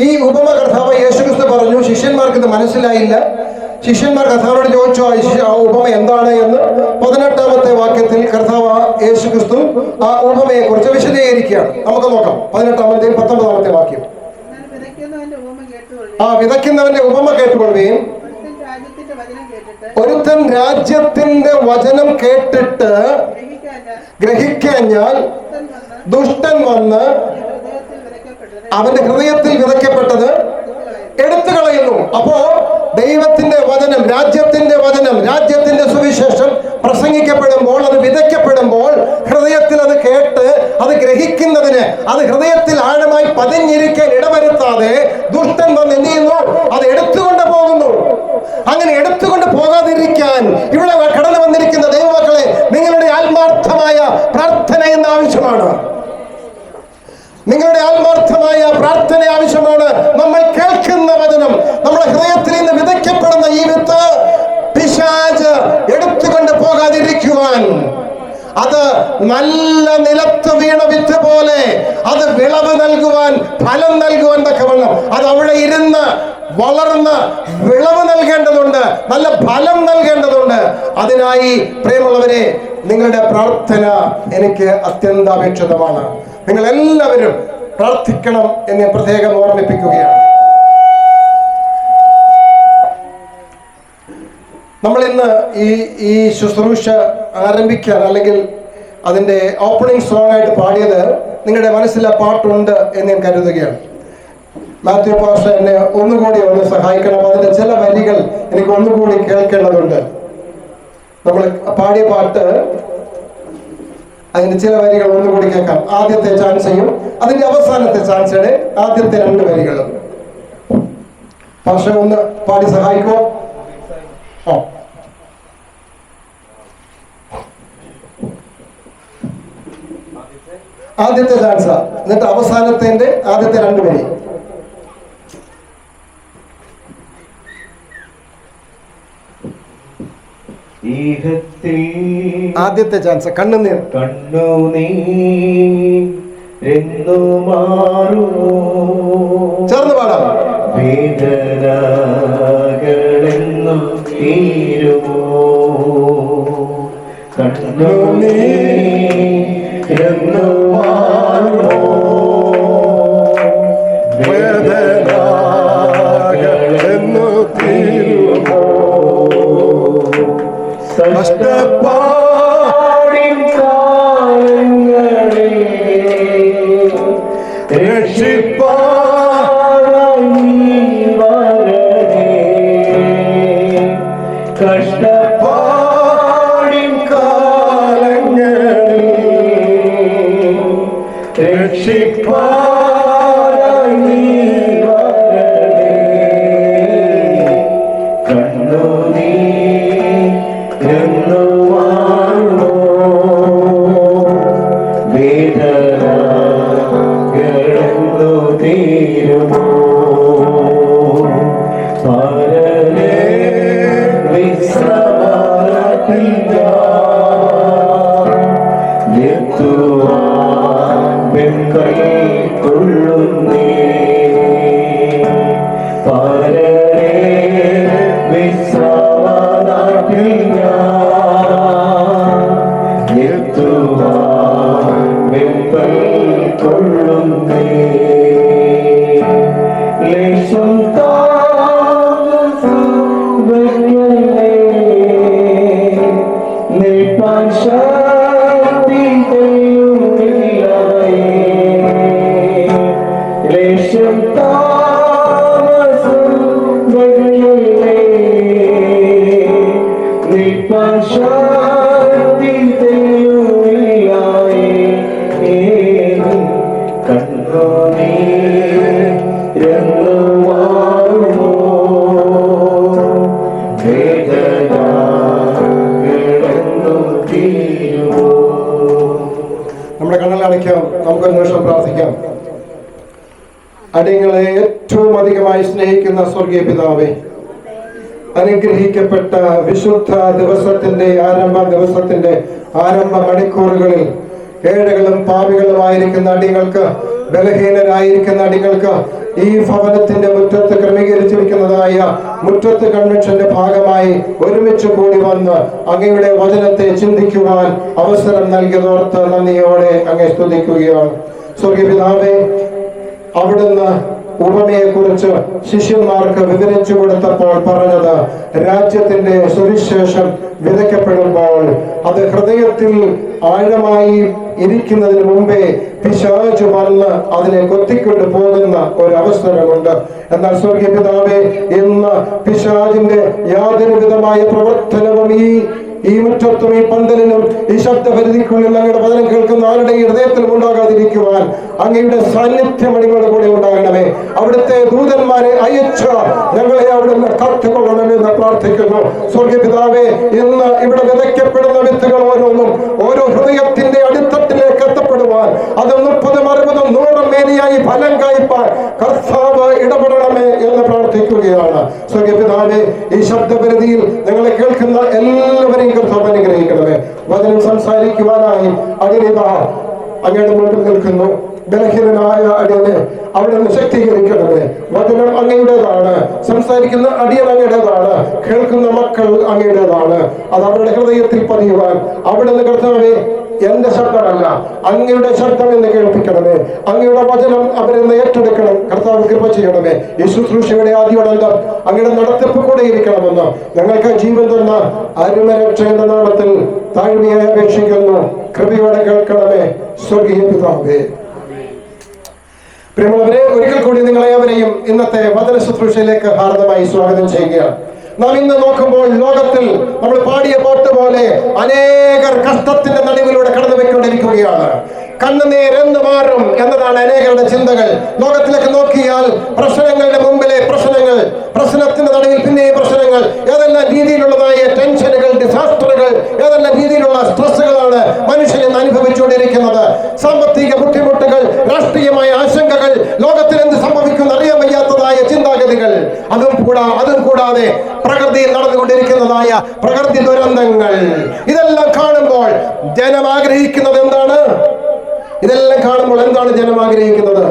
ഈ ഉപമ കർത്താവ് യേശുക്രിസ്തു പറഞ്ഞു. ശിഷ്യന്മാർക്ക് ഇത് മനസ്സിലായില്ല. ശിഷ്യന്മാർ കർത്താവിനോട് ചോദിച്ചു ആ ഉപമ എന്താണ് എന്ന്. 18-ാമത്തെ വാക്യത്തിൽ കർത്താവ് യേശുക്രിസ്തു ആ ഉപമയെ കുറിച്ച് വിശദീകരിക്കുകയാണ്. നമുക്ക് നോക്കാം. 18-ാമത്തെയും 19-ാമത്തെ വാക്യം. ആ വിതയ്ക്കുന്നവന്റെ ഉപമ കേട്ടുകൊള്ളുകയും, ഒരുത്തൻ രാജ്യത്തിന്റെ വചനം കേട്ടിട്ട് ഗ്രഹിക്കാഞ്ഞാൽ ദുഷ്ടൻ വന്ന് അവന്റെ ഹൃദയത്തിൽ വിതയ്ക്കപ്പെട്ടത് എടുത്തു കളയുന്നു. അപ്പോ ദൈവത്തിന്റെ വചനം, രാജ്യത്തിന്റെ സുവിശേഷം പ്രസംഗിക്കപ്പെടുമ്പോൾ, അത് വിതയ്ക്കപ്പെടുമ്പോൾ, ഹൃദയത്തിൽ അത് കേട്ട് അത് ഗ്രഹിക്കുന്നതിന്, അത് ഹൃദയത്തിൽ ആഴമായി പതിഞ്ഞിരിക്കാൻ ഇടവരുത്താതെ ദുഷ്ടൻ വന്ന് എന്ത് ചെയ്യുന്നു? അത് എടുത്തുകൊണ്ട് പോകുന്നു. അങ്ങനെ എടുത്തുകൊണ്ട് പോകാതിരിക്കാൻ ഇവിടെ കടന്നു വന്നിരിക്കുന്ന ദൈവമക്കളെ, നിങ്ങളുടെ ആത്മാർത്ഥമായ പ്രാർത്ഥന എന്ന ആവശ്യമാണ്. നിങ്ങളുടെ ആത്മാർത്ഥമായ പ്രാർത്ഥന ആവശ്യമാണ്. നമ്മൾ കേൾക്കുന്ന വചനം, നമ്മുടെ ഹൃദയത്തിൽ നിന്ന് വിതയ്ക്കപ്പെടുന്ന ഈ വിത്ത് പിശാച് എടുത്തുകൊണ്ട് പോകാതിരിക്കുവാൻ, അത് നല്ല നിലത്ത് വീണ വിത്ത് പോലെ അത് വിളവ് നൽകുവാൻ, ഫലം നൽകുവാൻ തക്കവണ്ണം അത് അവിടെ ഇരുന്ന് വളർന്ന് വിളവ് നൽകേണ്ടതുണ്ട്, നല്ല ഫലം നൽകേണ്ടതുണ്ട്. അതിനായി പ്രിയമുള്ളവരെ, നിങ്ങളുടെ പ്രാർത്ഥന എനിക്ക് അത്യന്താപേക്ഷിതമാണ്. നിങ്ങൾ എല്ലാവരും പ്രാർത്ഥിക്കണം എന്ന് പ്രത്യേകം ഓർമ്മിപ്പിക്കുകയാണ്. നമ്മൾ ഇന്ന് ഈ ശുശ്രൂഷ ആരംഭിക്കാൻ, അല്ലെങ്കിൽ അതിൻ്റെ ഓപ്പണിംഗ് സോങ് ആയിട്ട് പാടിയത് നിങ്ങളുടെ മനസ്സിൽ ആ പാട്ടുണ്ട് എന്ന് ഞാൻ കരുതുകയാണ്. മാത്യു പാസ്റ്റർ എന്നെ ഒന്നുകൂടി ഒന്ന് സഹായിക്കണം. അതിൻ്റെ ചില വരികൾ എനിക്ക് ഒന്നുകൂടി കേൾക്കേണ്ടതുണ്ട്. നമ്മൾ പാടിയ പാട്ട്, അതിന്റെ ചില വരികൾ ഒന്നുകൂടി കേൾക്കാം. ആദ്യത്തെ ചാൻസയും അതിന്റെ അവസാനത്തെ ചാൻസയുടെ ആദ്യത്തെ 2 വരികളും പാസ്റ്റർ ഒന്ന് പാടി സഹായിക്കോ? ആദ്യത്തെ ചാൻസ, എന്നിട്ട് അവസാനത്തെ ആദ്യത്തെ 2 വരി. ആദ്യത്തെ ചാൻസ് കണ്ണുനീർ. ചേർന്ന് പാടാം. വേദനകളെന്നും തീരുമോ, കണ്ണുനീരെന്നു മാറുമോ, വേദനകളെന്നു തീരുമോ, കഷ്ടപ്പാടിൻ കാലങ്ങളിൽ രക്ഷിപ്പാനായി നീ വരണേ, കഷ്ടപ്പാടിൻ കാലങ്ങളിൽ രക്ഷിപ്പാനായി നീ വരണേ, കണ്ണുനീരെന്നു മാറുമോ, വേദനകളെന്നു തീരുമോ, പരനേ വിശ്രമത്തിൽ എത്തുവാൻ കൈക്കൊള്ളുന്നേ, പരനേ വിശ്രമത്തിൽ എത്തുവാൻ കൈക്കൊള്ളുന്നേ, ലേശം നിൽപ്പാൻ ശക്തി തെളിയുന്നില്ലായേ, ലേശം താമസം വഴിയില്ലേ, നിൽപ്പാൻ ശക്തി തെളിയുന്നില്ലായേ, കണ്ണുനീരെന്നു മാറുമോ, വേദനകളെന്നു തീരുമോ. നമ്മുടെ കണ്ണുകളടയ്ക്കാം, നമുക്കൊരു നിമിഷം പ്രാർത്ഥിക്കാം. അടിയങ്ങളെ ഏറ്റവും അധികമായി സ്നേഹിക്കുന്ന സ്വർഗീയ പിതാവേ, അനുഗ്രഹിക്കപ്പെട്ട വിശുദ്ധ ദിവസത്തിന്റെ ആരംഭ മണിക്കൂറുകളിൽ ഏഴകളും പാപികളുമായിരിക്കുന്ന അടികൾക്ക്, ബലഹീനരായിരിക്കുന്ന അടികൾക്ക് ഈ ഭവനത്തിന്റെ മുറ്റത്ത് ക്രമീകരിച്ചിരിക്കുന്നതായ മുറ്റത്ത് കൺവെൻഷന്റെ ഭാഗമായി ഒരുമിച്ച് കൂടി വന്ന് അങ്ങയുടെ വചനത്തെ ചിന്തിക്കുവാൻ അവസരം നൽകിയതോർത്ത് നന്ദിയോടെ അങ്ങേ സ്തുതിക്കുകയാണ്. സ്വർഗീയ പിതാവേ, അവിടുന്ന് ഉപമയെ കുറിച്ച് ശിഷ്യന്മാർക്ക് വിവരിച്ചു കൊടുത്തപ്പോൾ പറഞ്ഞത്, രാജ്യത്തിന്റെ സുവിശേഷം വിതയ്ക്കപ്പെടുമ്പോൾ അത് ഹൃദയത്തിൽ ആഴമായി ഇരിക്കുന്നതിന് മുമ്പേ പിശാച് വന്ന് അതിനെ കൊത്തിക്കൊണ്ട് പോകുന്ന ഒരവസരമുണ്ട്. എന്നാൽ സ്വർഗീയ പിതാവേ, ഇന്ന് പിശാചിന്റെ യാതൊരു വിധമായ പ്രവർത്തനവും ഈ മുറ്റത്തും ഈ പന്തലിനും ഈ ശബ്ദപരിധിക്കുള്ളിൽ അങ്ങയുടെ വചനം കേൾക്കുന്ന ആരുടെ ഹൃദയത്തിലും ഉണ്ടാകാതിരിക്കുവാൻ അങ്ങയുടെ സാന്നിധ്യം അടികളുടെ കൂടെ ഉണ്ടാകണമേ. അവിടുത്തെ ദൂതന്മാരെ അയച്ച് ഞങ്ങളെ അവിടുന്ന് കാത്തുകൊള്ളണമെന്ന് പ്രാർത്ഥിക്കുന്നു. സ്വർഗീയ പിതാവേ, ഇന്ന് ഇവിടെ വിതയ്ക്കപ്പെടുന്ന വിത്തുകൾ ഓരോന്നും ഓരോ ഹൃദയത്തിന്റെ അടിത്തട്ടിലേക്ക് എത്തപ്പെടുവാൻ, അത് 30, 60, 100 മേനിയായി ഫലം കായ്പാൻ കർത്താവ് ഇടപെടണമേ എന്ന് പ്രാർത്ഥിക്കുകയാണ്. സ്വർഗീയ പിതാവേ, ഈ ശബ്ദപരിധിയിൽ ഞങ്ങളെ കേൾക്കുന്ന എല്ലാവരെയും കർത്താവ് അനുഗ്രഹിക്കണമേ. വചനം സംസാരിക്കുവാനായി അടിയനിതാ അങ്ങയുടെ മുമ്പിൽ നിൽക്കുന്നു. ബലഹീനനായ അടിയനെ അവിടെ നിന്ന് ശക്തീകരിക്കണമേ. വചനം അങ്ങയുടേതാണ്, സംസാരിക്കുന്ന അടിയൻ അങ്ങയുടേതാണ്, കേൾക്കുന്ന മക്കൾ അങ്ങയുടേതാണ്. അത് അവരുടെ ഹൃദയത്തിൽ പതിയുവാൻ അവിടെ നിന്ന് കർത്താവേ എന്റെ ശബ്ദമല്ല അങ്ങയുടെ ശബ്ദം എന്ന് കേൾപ്പിക്കണമേ. അങ്ങയുടെ വചനം അവരെന്ന് ഏറ്റെടുക്കണം. കർത്താവ് കൃപ ചെയ്യണമേ. ഈ ശുശ്രൂഷയുടെ ആദ്യമടങ്കം അങ്ങയുടെ നടത്തിപ്പ് കൂടെ ഇരിക്കണമെന്ന് ഞങ്ങൾക്ക് ജീവൻ തന്ന അരുമരക്ഷയുടെ നാമത്തിൽ താഴ്മയായി അപേക്ഷിക്കുന്നു. കൃപയോടെ കേൾക്കണമേ സ്വർഗീയ പിതാവേ. പ്രിയമുള്ളവരെ, ഒരിക്കൽ കൂടി നിങ്ങളെ അവരെയും ഇന്നത്തെ വചന ശുശ്രൂഷയിലേക്ക് ഹാർദമായി സ്വാഗതം ചെയ്യുകയാണ്. നാം ഇന്ന് നോക്കുമ്പോൾ ലോകത്തിൽ നമ്മൾ പാടിയ പാട്ട് പോലെ അനേകർ കഷ്ടത്തിന്റെ നടുവിലൂടെ കടന്നു പോയിക്കൊണ്ടിരിക്കുകയാണ്. കണ്ണുനീരെന്ന് മാറും എന്നതാണ് അനേകരുടെ ചിന്തകൾ. ലോകത്തിലേക്ക് നോക്കിയാൽ പ്രശ്നങ്ങളുടെ മുമ്പിലെ പ്രശ്നങ്ങൾ, പ്രശ്നത്തിന്റെ നടുവിൽ പിന്നെയും പ്രശ്നങ്ങൾ, ഏതെല്ലാം രീതിയിലുള്ളതായ ടെൻഷനുകൾ, ഡിസാസ്റ്ററുകൾ, ഏതെല്ലാം രീതിയിലുള്ള സ്ട്രെസ്സുകളാണ് മനുഷ്യൻ ഇന്ന് അനുഭവിച്ചുകൊണ്ടിരിക്കുന്നത്. സാമ്പത്തിക ബുദ്ധിമുട്ടുകൾ, രാഷ്ട്രീയമായ ആശങ്കകൾ, ലോകത്തിൽ എന്ത് സംഭവിക്കും അറിയാൻ വയ്യാത്തതായ ചിന്താഗതികൾ, അതും കൂടാതെ പ്രകൃതിയിൽ നടന്നുകൊണ്ടിരിക്കുന്നതായ പ്രകൃതി ദുരന്തങ്ങൾ, ഇതെല്ലാം കാണുമ്പോൾ ജനം ആഗ്രഹിക്കുന്നത് എന്താണ്? ഇതെല്ലാം കാണുമ്പോൾ എന്താണ് ജനം ആഗ്രഹിക്കുന്നത്?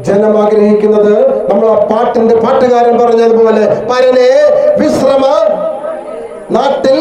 ജനം ആഗ്രഹിക്കുന്നത് നമ്മൾ ആ പാട്ടുകാരൻ പറഞ്ഞതുപോലെ പരനെ വിശ്രമ നാട്ടിൽ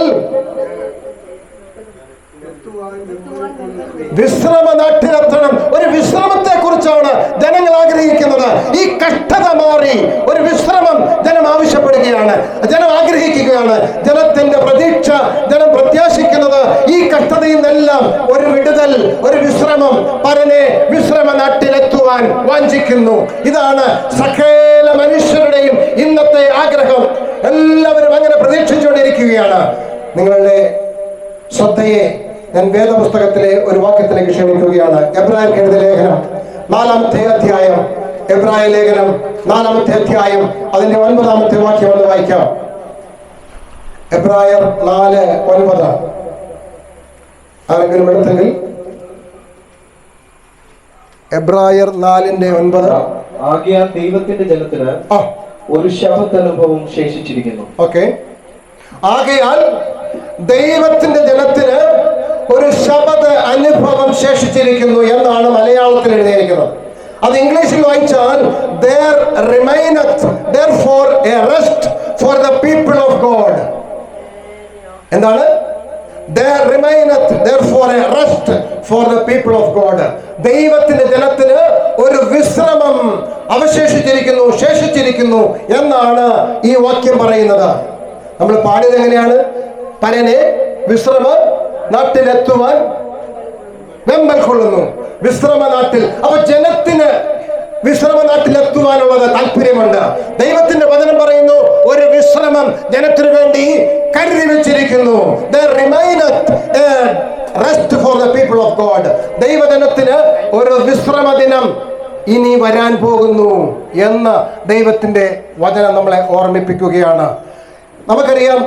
നാട്ടിലെത്തണം. ഒരു വിശ്രമത്തെ കുറിച്ചാണ് ജനങ്ങൾ ആഗ്രഹിക്കുന്നത്. ഈ കഷ്ടത മാറി ഒരു വിശ്രമം ജനം ആവശ്യപ്പെടുകയാണ്, ജനം ആഗ്രഹിക്കുകയാണ്. ജനത്തിന്റെ പ്രതീക്ഷ, ജനം പ്രത്യാശിക്കുന്നത് ഈ കഷ്ടതയിൽ നിന്നെല്ലാം ഒരു വിടുതൽ, ഒരു വിശ്രമം, പരനെ വിശ്രമ നാട്ടിലെത്തുവാൻ വാഞ്ചിക്കുന്നു. ഇതാണ് സകല മനുഷ്യരുടെയും ഇന്നത്തെ ആഗ്രഹം. എല്ലാവരും അങ്ങനെ പ്രതീക്ഷിച്ചുകൊണ്ടിരിക്കുകയാണ്. നിങ്ങളുടെ ശ്രദ്ധയെ ഞാൻ വേദപുസ്തകത്തിലെ ഒരു വാക്യത്തിലേക്ക് ക്ഷണിക്കുകയാണ്. എബ്രായർക്ക് എഴുതിയ ലേഖനം 4-ാമത്തെ അധ്യായം, എബ്രായ ലേഖനം 4-ാമത്തെ അധ്യായം അതിന്റെ 9-ാമത്തെ വാക്യം ഒന്ന് വായിക്കാം. എബ്രായർ 4:9. ആരെങ്കിലും എടുത്തെങ്കിൽ എബ്രായർ 4:9. ആകയാൽ ദൈവത്തിന്റെ ജനത്തിന് ഒരു ശബത്ത് അനുഭവം ശേഷിച്ചിരിക്കുന്നു. ഓക്കെ, ആകയാൽ ദൈവത്തിന്റെ ജനത്തിന് ഒരു ശബത്ത് അനുഭവം ശേഷിച്ചിരിക്കുന്നു എന്നാണ് മലയാളത്തിൽ എഴുതിയിരിക്കുന്നത്. അത് ഇംഗ്ലീഷിൽ വായിച്ചാൽ there remaineth therefore a rest for the people of God. എന്താണ്? there remaineth therefore a rest for the people of God. ദൈവത്തിന്റെ ജനത്തിന് ഒരു വിശ്രമം അവശേഷിച്ചിരിക്കുന്നു, ശേഷിച്ചിരിക്കുന്നു എന്നാണ് ഈ വാക്യം പറയുന്നത്. നമ്മൾ പാടിയത് എങ്ങനെയാണ്? പരനെ വിശ്രമ നാട്ടിലെത്തുവാൻ വെമ്പൽ കൊള്ളുന്നു. വിശ്രമ നാട്ടിൽ, അപ്പൊ ജനത്തിന് വിശ്രമ നാട്ടിലെത്തുവാനുള്ളത് താല്പര്യമുണ്ട്. ദൈവത്തിന്റെ വചനം പറയുന്നു ഒരു വിശ്രമം ജനത്തിനു വേണ്ടി കരുതി വെച്ചിരിക്കുന്നു. There remaineth a rest for the people of God. ദൈവജനത്തിന് ഒരു വിശ്രമ ദിനം ഇനി വരാൻ പോകുന്നു എന്ന് ദൈവത്തിന്റെ വചനം നമ്മളെ ഓർമ്മിപ്പിക്കുകയാണ്. നമുക്കറിയാം,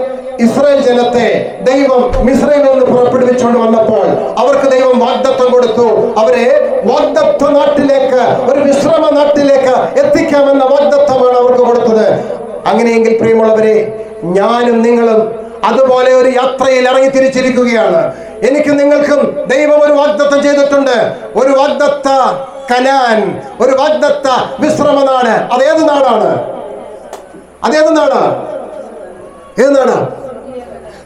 ഇസ്രായേൽ ജനത്തെ ദൈവം മിസ്രൈമിൽ നിന്ന് പുറപ്പെടുവിച്ചുകൊണ്ട് വന്നപ്പോൾ അവർക്ക് ദൈവം വാഗ്ദത്തം കൊടുത്തു. അവരെ വാഗ്ദത്ത നാട്ടിലേക്ക്, ഒരു വിശ്രമ നാട്ടിലേക്ക് എത്തിക്കാമെന്ന വാഗ്ദത്തമാണ് അവർക്ക് കൊടുത്തത്. അങ്ങനെയെങ്കിൽ പ്രിയമുള്ളവരെ, ഞാനും നിങ്ങളും അതുപോലെ ഒരു യാത്രയിൽ ഇറങ്ങി തിരിച്ചിരിക്കുകയാണ്. എനിക്കും നിങ്ങൾക്കും ദൈവം ഒരു വാഗ്ദത്തം ചെയ്തിട്ടുണ്ട്. ഒരു വാഗ്ദത്ത കനാൻ, ഒരു വാഗ്ദത്ത വിശ്രമ നാട്. അതേത് നാടാണ്? അതേത് നാടാ? ഏത് നാടാ?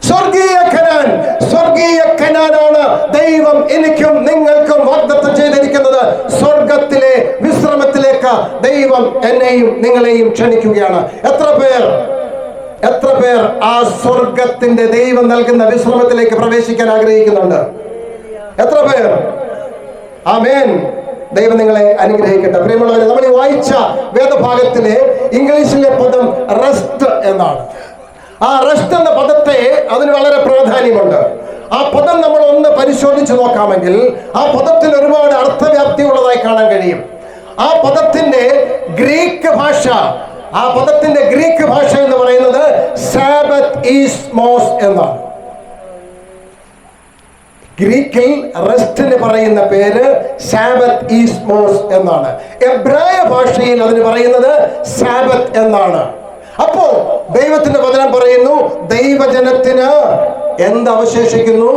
സ്വർഗീയ കനാൻ. സ്വർഗീയ കനാനാണ് ദൈവം എനിക്കും നിങ്ങൾക്കും വാഗ്ദത്തം ചെയ്തിരിക്കുന്നത്. സ്വർഗത്തിലെ വിശ്രമത്തിലേക്ക് ദൈവം എന്നെയും നിങ്ങളെയും ക്ഷണിക്കുകയാണ്. എത്ര പേർ ആ സ്വർഗത്തിന്റെ ദൈവം നൽകുന്ന വിശ്രമത്തിലേക്ക് പ്രവേശിക്കാൻ ആഗ്രഹിക്കുന്നുണ്ട്? എത്ര പേർ? ആമേൻ. ദൈവം നിങ്ങളെ അനുഗ്രഹിക്കട്ടെ. പ്രിയമുള്ളവരെ, നമ്മൾ ഈ വായിച്ച വേദഭാഗത്തിലെ ഇംഗ്ലീഷിലെ പദം റെസ്റ്റ് എന്നാണ്. ആ റെസ്റ്റ് എന്ന പദത്തെ, അതിന് വളരെ പ്രാധാന്യമുണ്ട്. ആ പദം നമ്മൾ ഒന്ന് പരിശോധിച്ച് നോക്കാമെങ്കിൽ ആ പദത്തിന് ഒരുപാട് അർത്ഥവ്യാപ്തി ഉള്ളതായി കാണാൻ കഴിയും. ആ പദത്തിന്റെ ഗ്രീക്ക് ഭാഷ എന്ന് പറയുന്നത് സാബത്ത് ഈസ്മോസ് എന്നാണ്. ഗ്രീക്കിൽ റെസ്റ്റിന് പറയുന്ന പേര് സാബത്ത് ഈസ്മോസ് എന്നാണ്. എബ്രായ ഭാഷയിൽ അതിന് പറയുന്നത് സാബത്ത് എന്നാണ്. അപ്പോ ദൈവത്തിന്റെ വചനം പറയുന്നു, ദൈവജനത്തിന് എന്ത് അവശേഷിക്കുന്നു?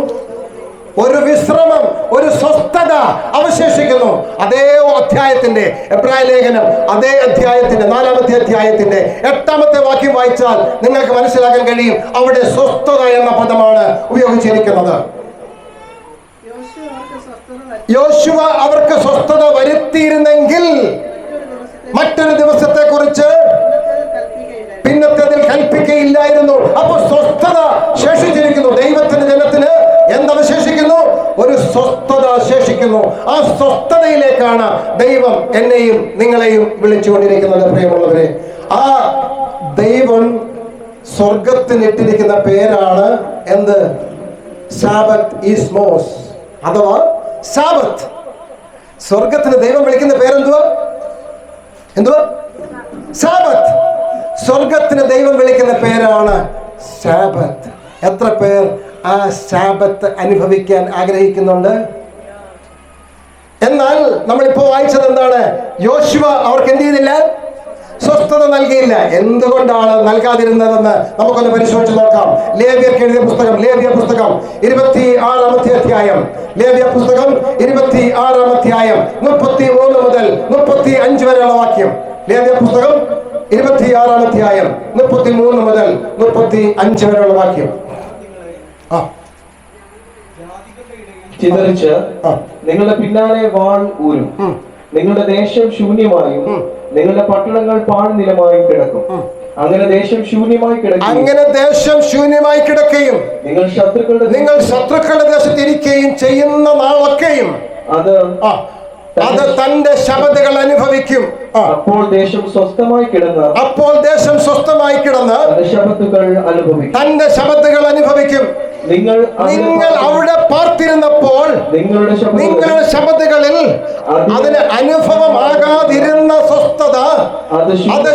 ഒരു വിശ്രമം, ഒരു സ്വസ്ഥ സ്വസ്ഥത അവശേഷിക്കുന്നു. അതേ അധ്യായത്തിന്റെ എബ്രായ ലേഖനം അതേ അധ്യായത്തിന്റെ 4-ാമത്തെ അധ്യായത്തിന്റെ 8-ാമത്തെ വാക്യം വായിച്ചാൽ നിങ്ങൾക്ക് മനസ്സിലാക്കാൻ കഴിയും. അവിടെ സ്വസ്ഥത എന്ന പദമാണ് ഉപയോഗിച്ചിരിക്കുന്നത്. യോശുവ അവർക്ക് സ്വസ്ഥത വരുത്തിയിരുന്നെങ്കിൽ മറ്റൊരു ദിവസത്തെ കുറിച്ച് പിന്നത്തേതിൽ കൽപ്പിക്കയില്ലായിരുന്നു. അപ്പൊ സ്വസ്ഥത ശേഷിച്ചിരിക്കുന്നു. ദൈവത്തിന്റെ ജനത്തിന് എന്തവശേഷിക്കുന്നു? ഒരു സ്വസ്ഥത ശേഷിക്കുന്നു. ആ സ്വസ്ഥതയിലേക്കാണ് ദൈവം എന്നെയും നിങ്ങളെയും വിളിച്ചുകൊണ്ടിരിക്കുന്നത്. പ്രിയമുള്ളവരെ, ആ ദൈവം സ്വർഗത്തിനിട്ടിരിക്കുന്ന പേരാണ് എന്ത്? സാബത്ത് ഈസ്മോസ്, അഥവാ സാബത്ത്. സ്വർഗത്തിന് ദൈവം വിളിക്കുന്ന പേരെന്തുവാ? സാബത്ത്. സ്വർഗത്തിന് ദൈവം വിളിക്കുന്ന പേരാണ് സാബത്ത്. എത്ര പേർ ആ സാബത്ത് അനുഭവിക്കാൻ ആഗ്രഹിക്കുന്നുണ്ട്? എന്നാൽ നമ്മളിപ്പോ വായിച്ചത് എന്താണ്? യോശുവ അവർക്ക് എന്ത് ചെയ്തില്ല? സ്വസ്ഥത നൽകിയില്ല. എന്തുകൊണ്ടാണ് നൽകാതിരുന്നതെന്ന് നമുക്കൊന്ന് പരിശോധിച്ച് നോക്കാം. ലേവ്യർക്ക് എഴുതിയ പുസ്തകം, ലേവ്യ പുസ്തകം 26-ാമത്തെ അധ്യായം, ലേവ്യ പുസ്തകം 26-ാം അധ്യായം 33 മുതൽ 35 വരെയുള്ള വാക്യം. ലേവ്യ പുസ്തകം 26-ാം അധ്യായം 33 മുതൽ 35 വരെയുള്ള വാക്യം. ചിതറിച്ച് നിങ്ങളുടെ പിന്നാലെ വാൾ ഊരും. നിങ്ങളുടെ ദേശം ശൂന്യമായും നിങ്ങളുടെ പട്ടണങ്ങൾ പാഴ്നിലമായും കിടക്കും. അങ്ങനെ ദേശം ശൂന്യമായി കിടക്കുകയും നിങ്ങൾ ശത്രുക്കളുടെ ദേശത്തിരിക്കുകയും ചെയ്യുന്ന നാളൊക്കെയും അത് തന്റെ ശബദകൾ അനുഭവിക്കും. അപ്പോൾ ദേശം സ്വസ്ഥമായി കിടന്ന് തന്റെ ശബദകൾ അനുഭവിക്കും. നിങ്ങൾ അവിടെ പാർത്തിരുന്നപ്പോൾ നിങ്ങളുടെ ശബദകളിൽ അതിന് അനുഭവമാകാതിരുന്ന സ്വസ്ഥത അത്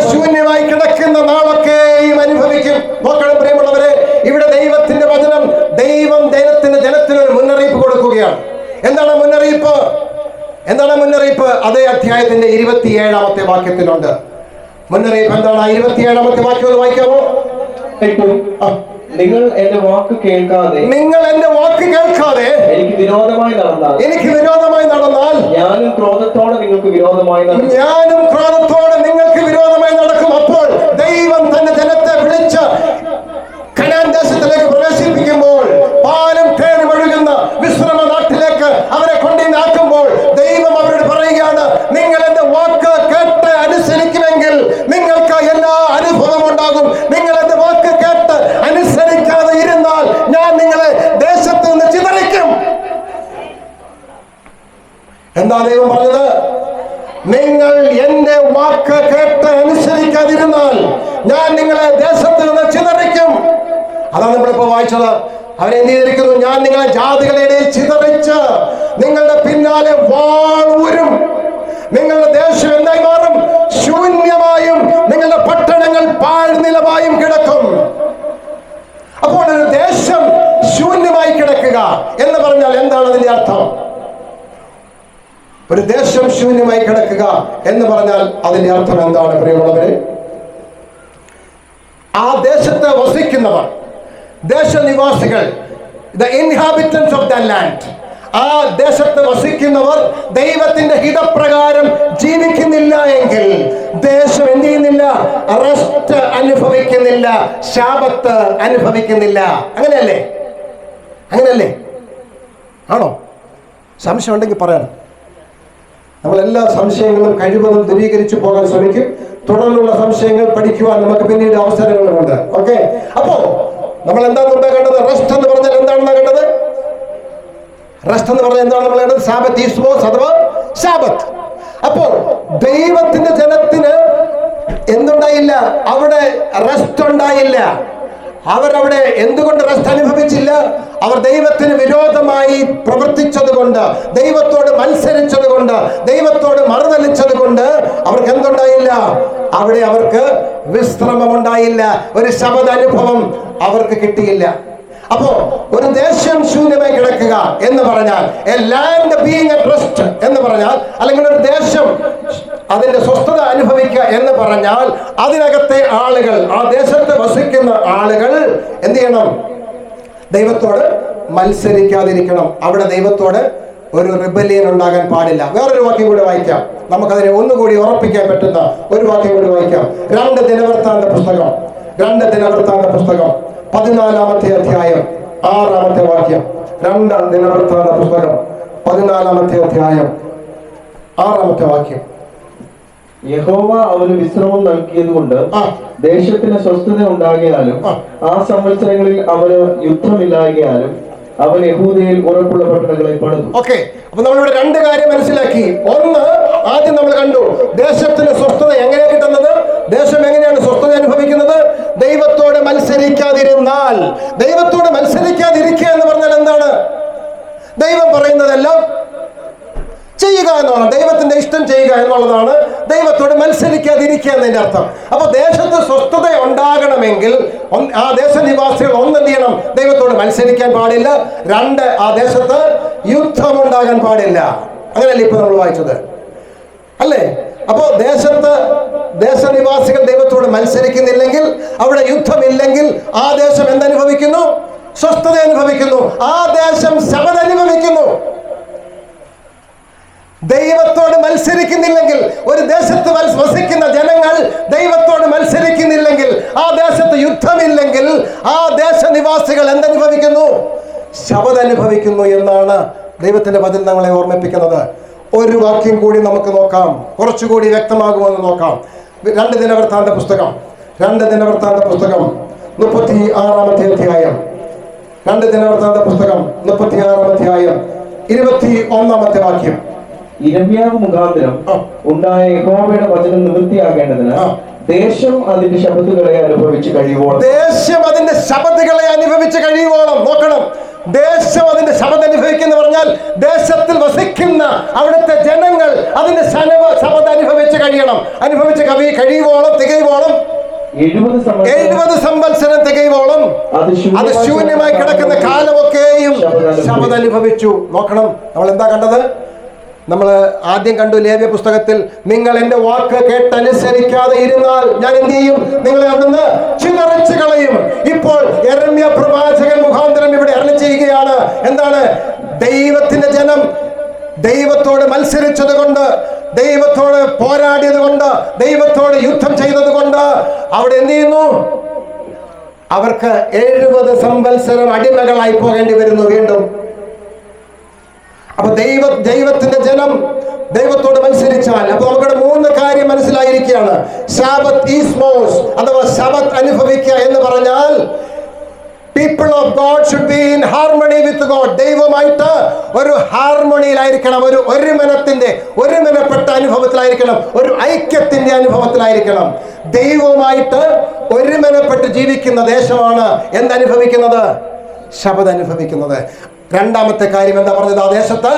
ശൂന്യമായി കിടക്കുന്ന നാളൊക്കെയും അനുഭവിക്കും. നോക്കണം പ്രിയമുള്ളവരെ, ഇവിടെ ദൈവത്തിന്റെ വചനം, ദൈവം ജനത്തിന് ഒരു മുന്നറിയിപ്പ് കൊടുക്കുകയാണ്. എന്താണ് മുന്നറിയിപ്പ്? അതേ അധ്യായത്തിന്റെ 27-ാമത്തെ വാക്യത്തിലുണ്ട്. മുന്നറിയിപ്പ് എന്താണ്? 27-ാമത്തെ വാക്യം ഒന്ന് വായിക്കാമോ? നിങ്ങൾ എന്റെ വാക്ക് കേൾക്കാതെ എനിക്ക് വിരോധമായി നടന്നാൽ ഞാനും ക്രോധത്തോടെ നിങ്ങൾക്ക് വിരോധമായി നടക്കും. അപ്പോൾ ദൈവം തന്റെ ജനത്തെ വിളിച്ച് കനാൻ ദേശത്തിലേക്ക് പ്രവേശിപ്പിക്കുമ്പോൾ, പാലും തേനും ഒഴുകുന്ന വിശ്രമ നാട്ടിലേക്ക് അവരെ കൊണ്ടുവന്നാക്കുമ്പോൾ ദൈവം അവരോട് പറയുകയാണ്, നിങ്ങൾ എന്റെ വാക്ക് കേട്ട് അനുസരിക്കുമെങ്കിൽ നിങ്ങൾക്ക് എല്ലാ അനുഭവം ഉണ്ടാകും. നിങ്ങൾ എന്റെ വാക്ക് കേട്ട് അനുസരിക്കാതെ ഇരുന്നാൽ ഞാൻ നിങ്ങളെ ദേശത്ത് നിന്ന് ചിതറിക്കും. എന്താ ദൈവം പറഞ്ഞത്? നിങ്ങൾ എന്റെ വാക്ക് കേട്ട് അനുസരിക്കാതിരുന്നാൽ ഞാൻ നിങ്ങളെ ദേശത്ത് നിന്ന് ചിതറിക്കും. അതാണ് നമ്മളിപ്പോ വായിച്ചത്. അവരെന്ത് ചെയ്തിരിക്കുന്നു? ഞാൻ നിങ്ങളെ ജാതികളുടെ ചിതറിച്ച് നിങ്ങളുടെ പിന്നാലെ വാൾ ഊരും. നിങ്ങളുടെ ദേശം എന്തായി മാറും? ശൂന്യമായും നിങ്ങളുടെ പട്ടണങ്ങൾ പാഴ്നിലമായും കിടക്കും. അപ്പോൾ ഒരു ദേശം ശൂന്യമായി കിടക്കുക എന്ന് പറഞ്ഞാൽ എന്താണ് അതിന്റെ അർത്ഥം? ഒരു ദേശം ശൂന്യമായി കിടക്കുക എന്ന് പറഞ്ഞാൽ അതിന്റെ അർത്ഥം എന്താണ് പ്രിയമുള്ളവരെ? ആ ദേശത്ത് വസിക്കുന്നവർ, ദേശനിവാസികൾ, the inhabitants of the land, ആ ദേശത്ത് വസിക്കുന്നവർ ദൈവത്തിന്റെ ഹിതപ്രകാരം ജീവിക്കുന്നില്ല എങ്കിൽ ദേശം എന്ത് ചെയ്യുന്നില്ല? Rest അനുഭവിക്കുന്നില്ല, Shabbat അനുഭവിക്കുന്നില്ല. അങ്ങനെയല്ലേ? ആണോ? സംശയം ഉണ്ടെങ്കിൽ പറയണം. നമ്മളെല്ലാ സംശയങ്ങളും കഴിവതും ദൂരീകരിച്ചു പോകാൻ ശ്രമിക്കും. തുടർന്നുള്ള സംശയങ്ങൾ പഠിക്കുവാൻ നമുക്ക് പിന്നീട് അവസരങ്ങളുമുണ്ട്. ഓക്കെ, അപ്പോ നമ്മൾ എന്താണ് കണ്ടത്? റെസ്റ്റ് എന്ന് പറഞ്ഞാൽ എന്താണെന്ന് കണ്ടത്? റെസ്റ്റ് എന്ന് പറഞ്ഞാൽ എന്താണ് നമ്മൾ കണ്ടത്? സാബത്ത് ഈസ്മോസ് അഥവാ സാബത്ത്. അപ്പോ ദൈവത്തിന്റെ ജനത്തിന് എന്തുണ്ടായില്ല? അവിടെ റെസ്റ്റ് ഉണ്ടായില്ല. അവരവിടെ എന്തുകൊണ്ട് റെസ്റ്റ് അനുഭവിച്ചില്ല? അവർ ദൈവത്തിന് വിരോധമായി പ്രവർത്തിച്ചത് കൊണ്ട്, ദൈവത്തോട് മത്സരിച്ചത് കൊണ്ട്, ദൈവത്തോട് മറുതലിച്ചത് കൊണ്ട് അവർക്ക് എന്തുണ്ടായില്ല? അവിടെ അവർക്ക് വിശ്രമമുണ്ടായില്ല. ഒരു ശബദ അനുഭവം അവർക്ക് കിട്ടിയില്ല. അപ്പോ ഒരു ദേശം ശൂന്യമായി കിടക്കുക എന്ന് പറഞ്ഞാൽ, A land being at rest എന്ന് പറഞ്ഞാൽ, അല്ലെങ്കിൽ ഒരു ദേശം അതിന്റെ സ്വസ്ഥത അനുഭവിക്കുക എന്ന് പറഞ്ഞാൽ, അതിനകത്തെ ആളുകൾ, ആ ദേശത്ത് വസിക്കുന്ന ആളുകൾ എന്ത് ചെയ്യണം? ദൈവത്തോട് മത്സരിക്കാതിരിക്കണം. അവിടെ ദൈവത്തോട് ഒരു റിബലിയൻ ഉണ്ടാകാൻ പാടില്ല. വേറൊരു വാക്യം കൂടി വായിക്കാം, നമുക്കതിനെ ഒന്നുകൂടി ഉറപ്പിക്കാൻ പറ്റുന്ന ഒരു വാക്യം കൂടി വായിക്കാം. 2 ദിനവൃത്താന്ത പുസ്തകം 14-ാമത്തെ അധ്യായം 6-ാമത്തെ വാക്യം. 2 ദിനവൃത്താന്ത പുസ്തകം 14-ാമത്തെ അധ്യായം 6-ാമത്തെ വാക്യം. യഹോവ അവന് വിശ്രമം നൽകിയതുകൊണ്ട് ദേശത്തിന് സ്വസ്ഥത ഉണ്ടാകിയാലും ആ സംവത്സരങ്ങളിൽ അവന് യുദ്ധമില്ലായകയാലും അവൻ യഹൂദയിൽ ഉറപ്പുള്ള പട്ടണങ്ങളെ പണിതു. ഓക്കെ, അപ്പൊ നമ്മളിവിടെ 2 കാര്യം മനസ്സിലാക്കി. ഒന്ന്, ആദ്യം നമ്മൾ കണ്ടു ദേശത്തിന് സ്വസ്ഥത എങ്ങനെയാണ് കിട്ടുന്നത്. ദേശം എങ്ങനെയാണ് സ്വസ്ഥത അനുഭവിക്കുന്നത്? ദൈവത്തോട് മത്സരിക്കാതിരുന്നാൽ. ദൈവത്തോട് മത്സരിക്കാതിരിക്കുക എന്ന് പറഞ്ഞാൽ എന്താണ്? ദൈവം പറയുന്നതെല്ലാം ചെയ്യുക എന്നുള്ളതാണ്, ദൈവത്തിന്റെ ഇഷ്ടം ചെയ്യുക എന്നുള്ളതാണ് ദൈവത്തോട് മത്സരിക്കാതിരിക്കുക എന്നതിന്റെ അർത്ഥം. അപ്പൊ ദേശത്ത് സ്വസ്ഥത ഉണ്ടാകണമെങ്കിൽ ആ ദേശനിവാസികൾ എന്ത് ചെയ്യണം? ദൈവത്തോട് മത്സരിക്കാൻ പാടില്ല. 2, ആ ദേശത്ത് യുദ്ധം ഉണ്ടാകാൻ പാടില്ല. അങ്ങനെയല്ലേ ഇപ്പൊ നമ്മൾ വായിച്ചത്, അല്ലേ? അപ്പോ ദേശനിവാസികൾ ദൈവത്തോട് മത്സരിക്കുന്നില്ലെങ്കിൽ, അവിടെ യുദ്ധമില്ലെങ്കിൽ ആ ദേശം എന്തനുഭവിക്കുന്നു? സ്വസ്ഥത അനുഭവിക്കുന്നു. ആ ദേശം ശബദം അനുഭവിക്കുന്നു. ദൈവത്തോട് മത്സരിക്കുന്നില്ലെങ്കിൽ, ഒരു ദേശത്ത് വസിക്കുന്ന ജനങ്ങൾ ദൈവത്തോട് മത്സരിക്കുന്നില്ലെങ്കിൽ, ആ ദേശത്ത് യുദ്ധമില്ലെങ്കിൽ, ആ ദേശനിവാസികൾ എന്തനുഭവിക്കുന്നു? ശബദം അനുഭവിക്കുന്നു എന്നാണ് ദൈവത്തിന്റെ വചനം നമ്മളെ ഓർമ്മിപ്പിക്കുന്നത്. ഒരു വാക്യം കൂടി നമുക്ക് നോക്കാം, കുറച്ചുകൂടി വ്യക്തമാകുമെന്ന് നോക്കാം. 2 ദിനവൃത്താന്ത പുസ്തകം 36-ാമത്തെ അധ്യായം 2 ദിനവൃത്താന്ത പുസ്തകം 36-ാം അധ്യായം 21-ാമത്തെ വാക്യം. യിരെമ്യാവ് മുഖാന്തരം ഉണ്ടായ യഹോവയുടെ വചനം നിവൃത്തിയാകേണ്ടതിന് ദേശം അതിന്റെ ശബ്ദങ്ങളെ അനുഭവിച്ച് കഴിയുവോളം. ദേശം അതിന്റെ ശബ്ദങ്ങളെ അനുഭവിച്ച് കഴിയുവോളം. നോക്കണം, ദേശം അതിന്റെ ശബ്ദം അനുഭവിക്കുന്ന പറഞ്ഞാൽ ദേശത്തിൽ വസിക്കുന്ന അവിടുത്തെ ജനങ്ങൾ അതിന്റെ ശബ്ദം അനുഭവിച്ച് കഴിയണം. അനുഭവിച്ച് കഴിയുവോളം, തികയുവോളം, 70 സംവത്സരം തികയുവോളം, അത് ശൂന്യമായി കിടക്കുന്ന കാലമൊക്കെയും ശബ്ദം അനുഭവിച്ചു. നോക്കണം, നമ്മൾ എന്താ കണ്ടത്? നമ്മൾ ആദ്യം കണ്ടു ലേവ്യ പുസ്തകത്തിൽ, നിങ്ങൾ എന്റെ വാക്ക് കേട്ടനുസരിക്കാതെ ഇരുന്നാൽ ഞാൻ എന്ത് ചെയ്യും? നിങ്ങളെ അവിടുന്ന് ചിതറിച്ചു കളയും. ഇപ്പോൾ യെരമ്യാ പ്രവാചകൻ മുഖാന്തരം ഇവിടെ അരുളി ചെയ്യുകയാണ്. എന്താണ്? ദൈവത്തിന്റെ ജനം ദൈവത്തോട് മത്സരിച്ചത് കൊണ്ട്, ദൈവത്തോട് പോരാടിയത് കൊണ്ട്, ദൈവത്തോട് യുദ്ധം ചെയ്തത് കൊണ്ട് അവിടെ എന്ത് ചെയ്യുന്നു? അവർക്ക് 70 സംവത്സരം അടിമകളായി പോകേണ്ടി വരുന്നു വീണ്ടും. അപ്പൊ ദൈവത്തിന്റെ ജനം ദൈവത്തോട് മത്സരിച്ചാൽ, അപ്പൊ നമുക്കിവിടെ 3 കാര്യം മനസ്സിലായിരിക്കുകയാണ്. ശബത്ത് ഈസ്മോസ് അഥവാ ശബത്ത് അനുഭവിക്കുക എന്ന് പറഞ്ഞാൽ people of God should be in harmony with God. ദൈവമായിട്ട് ഒരു ഹാർമണിയിലായിരിക്കണം, ഒരു ഒരുമനപ്പെട്ട അനുഭവത്തിലായിരിക്കണം, ഒരു ഐക്യത്തിന്റെ അനുഭവത്തിലായിരിക്കണം. ദൈവമായിട്ട് ഒരുമനപ്പെട്ട് ജീവിക്കുന്ന ദേശമാണ് എന്തനുഭവിക്കുന്നത്? ശബദം അനുഭവിക്കുന്നത്. 2ാമത്തെ കാര്യം എന്താ പറഞ്ഞത്? ആ ദേശത്ത്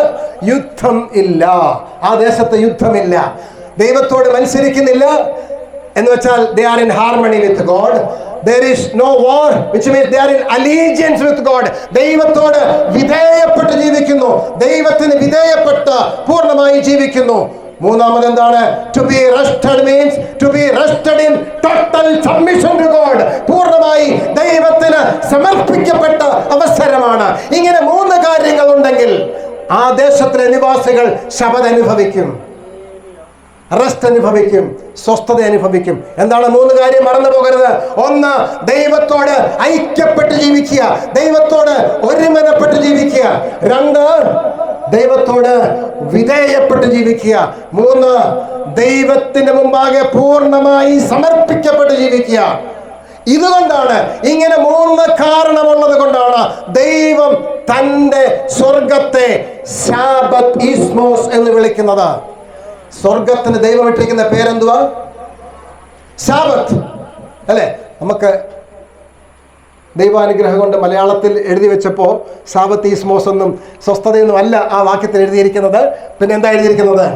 യുദ്ധം ഇല്ല. ആ ദേശത്ത് യുദ്ധമില്ല. ദൈവത്തോട് മത്സരിക്കുന്നില്ല എന്ന് വെച്ചാൽ they are in harmony with God. There is no war, which means they are in allegiance with God. ദൈവത്തോട് വിധേയപ്പെട്ട് ജീവിക്കുന്നു, ദൈവത്തിന് വിധേയപ്പെട്ട് പൂർണ്ണമായി ജീവിക്കുന്നു. 3ാമത് എന്താണ്? To be rested means to be rested in total submission to God. പൂർണ്ണമായി ദൈവത്തിന് സമർപ്പിക്കപ്പെട്ട അവസരമാണ്. ഇങ്ങനെ 3 കാര്യങ്ങൾ ഉണ്ടെങ്കിൽ ആ ദേശത്തിലെ നിവാസികൾ ശബദം അനുഭവിക്കും, റെസ്റ്റ് അനുഭവിക്കും, സ്വസ്ഥത അനുഭവിക്കും. എന്താണ് 3 കാര്യം? മറന്നു പോകരുത്. 1, ദൈവത്തോട് ഐക്യപ്പെട്ട് ജീവിക്കുക, ദൈവത്തോട് ഒരുമനപ്പെട്ട് ജീവിക്കുക. 2, ദൈവത്തോട് വിധേയപ്പെട്ട് ജീവിക്കുക. 3, ദൈവത്തിന്റെ മുമ്പാകെ പൂർണ്ണമായി സമർപ്പിക്കപ്പെട്ട് ജീവിക്കുക. ഇതുകൊണ്ടാണ്, ഇങ്ങനെ 3 കാരണമുള്ളത് കൊണ്ടാണ് ദൈവം തന്റെ സ്വർഗത്തെ ശബത്ത് ഈസ്മോസ് എന്ന് വിളിക്കുന്നത്. സ്വർഗത്തിന് ദൈവം ഇട്ടിരിക്കുന്ന പേരെന്തുവാ? ശബത്ത്, അല്ലെ? നമുക്ക് ദൈവാനുഗ്രഹം കൊണ്ട് മലയാളത്തിൽ എഴുതി വെച്ചപ്പോൾ ശബത്ത് ഈസ്മോസ് എന്നും സ്വസ്ഥതയെന്നും അല്ല ആ വാക്യത്തിൽ എഴുതിയിരിക്കുന്നത്. പിന്നെ എന്താ എഴുതിയിരിക്കുന്നത്?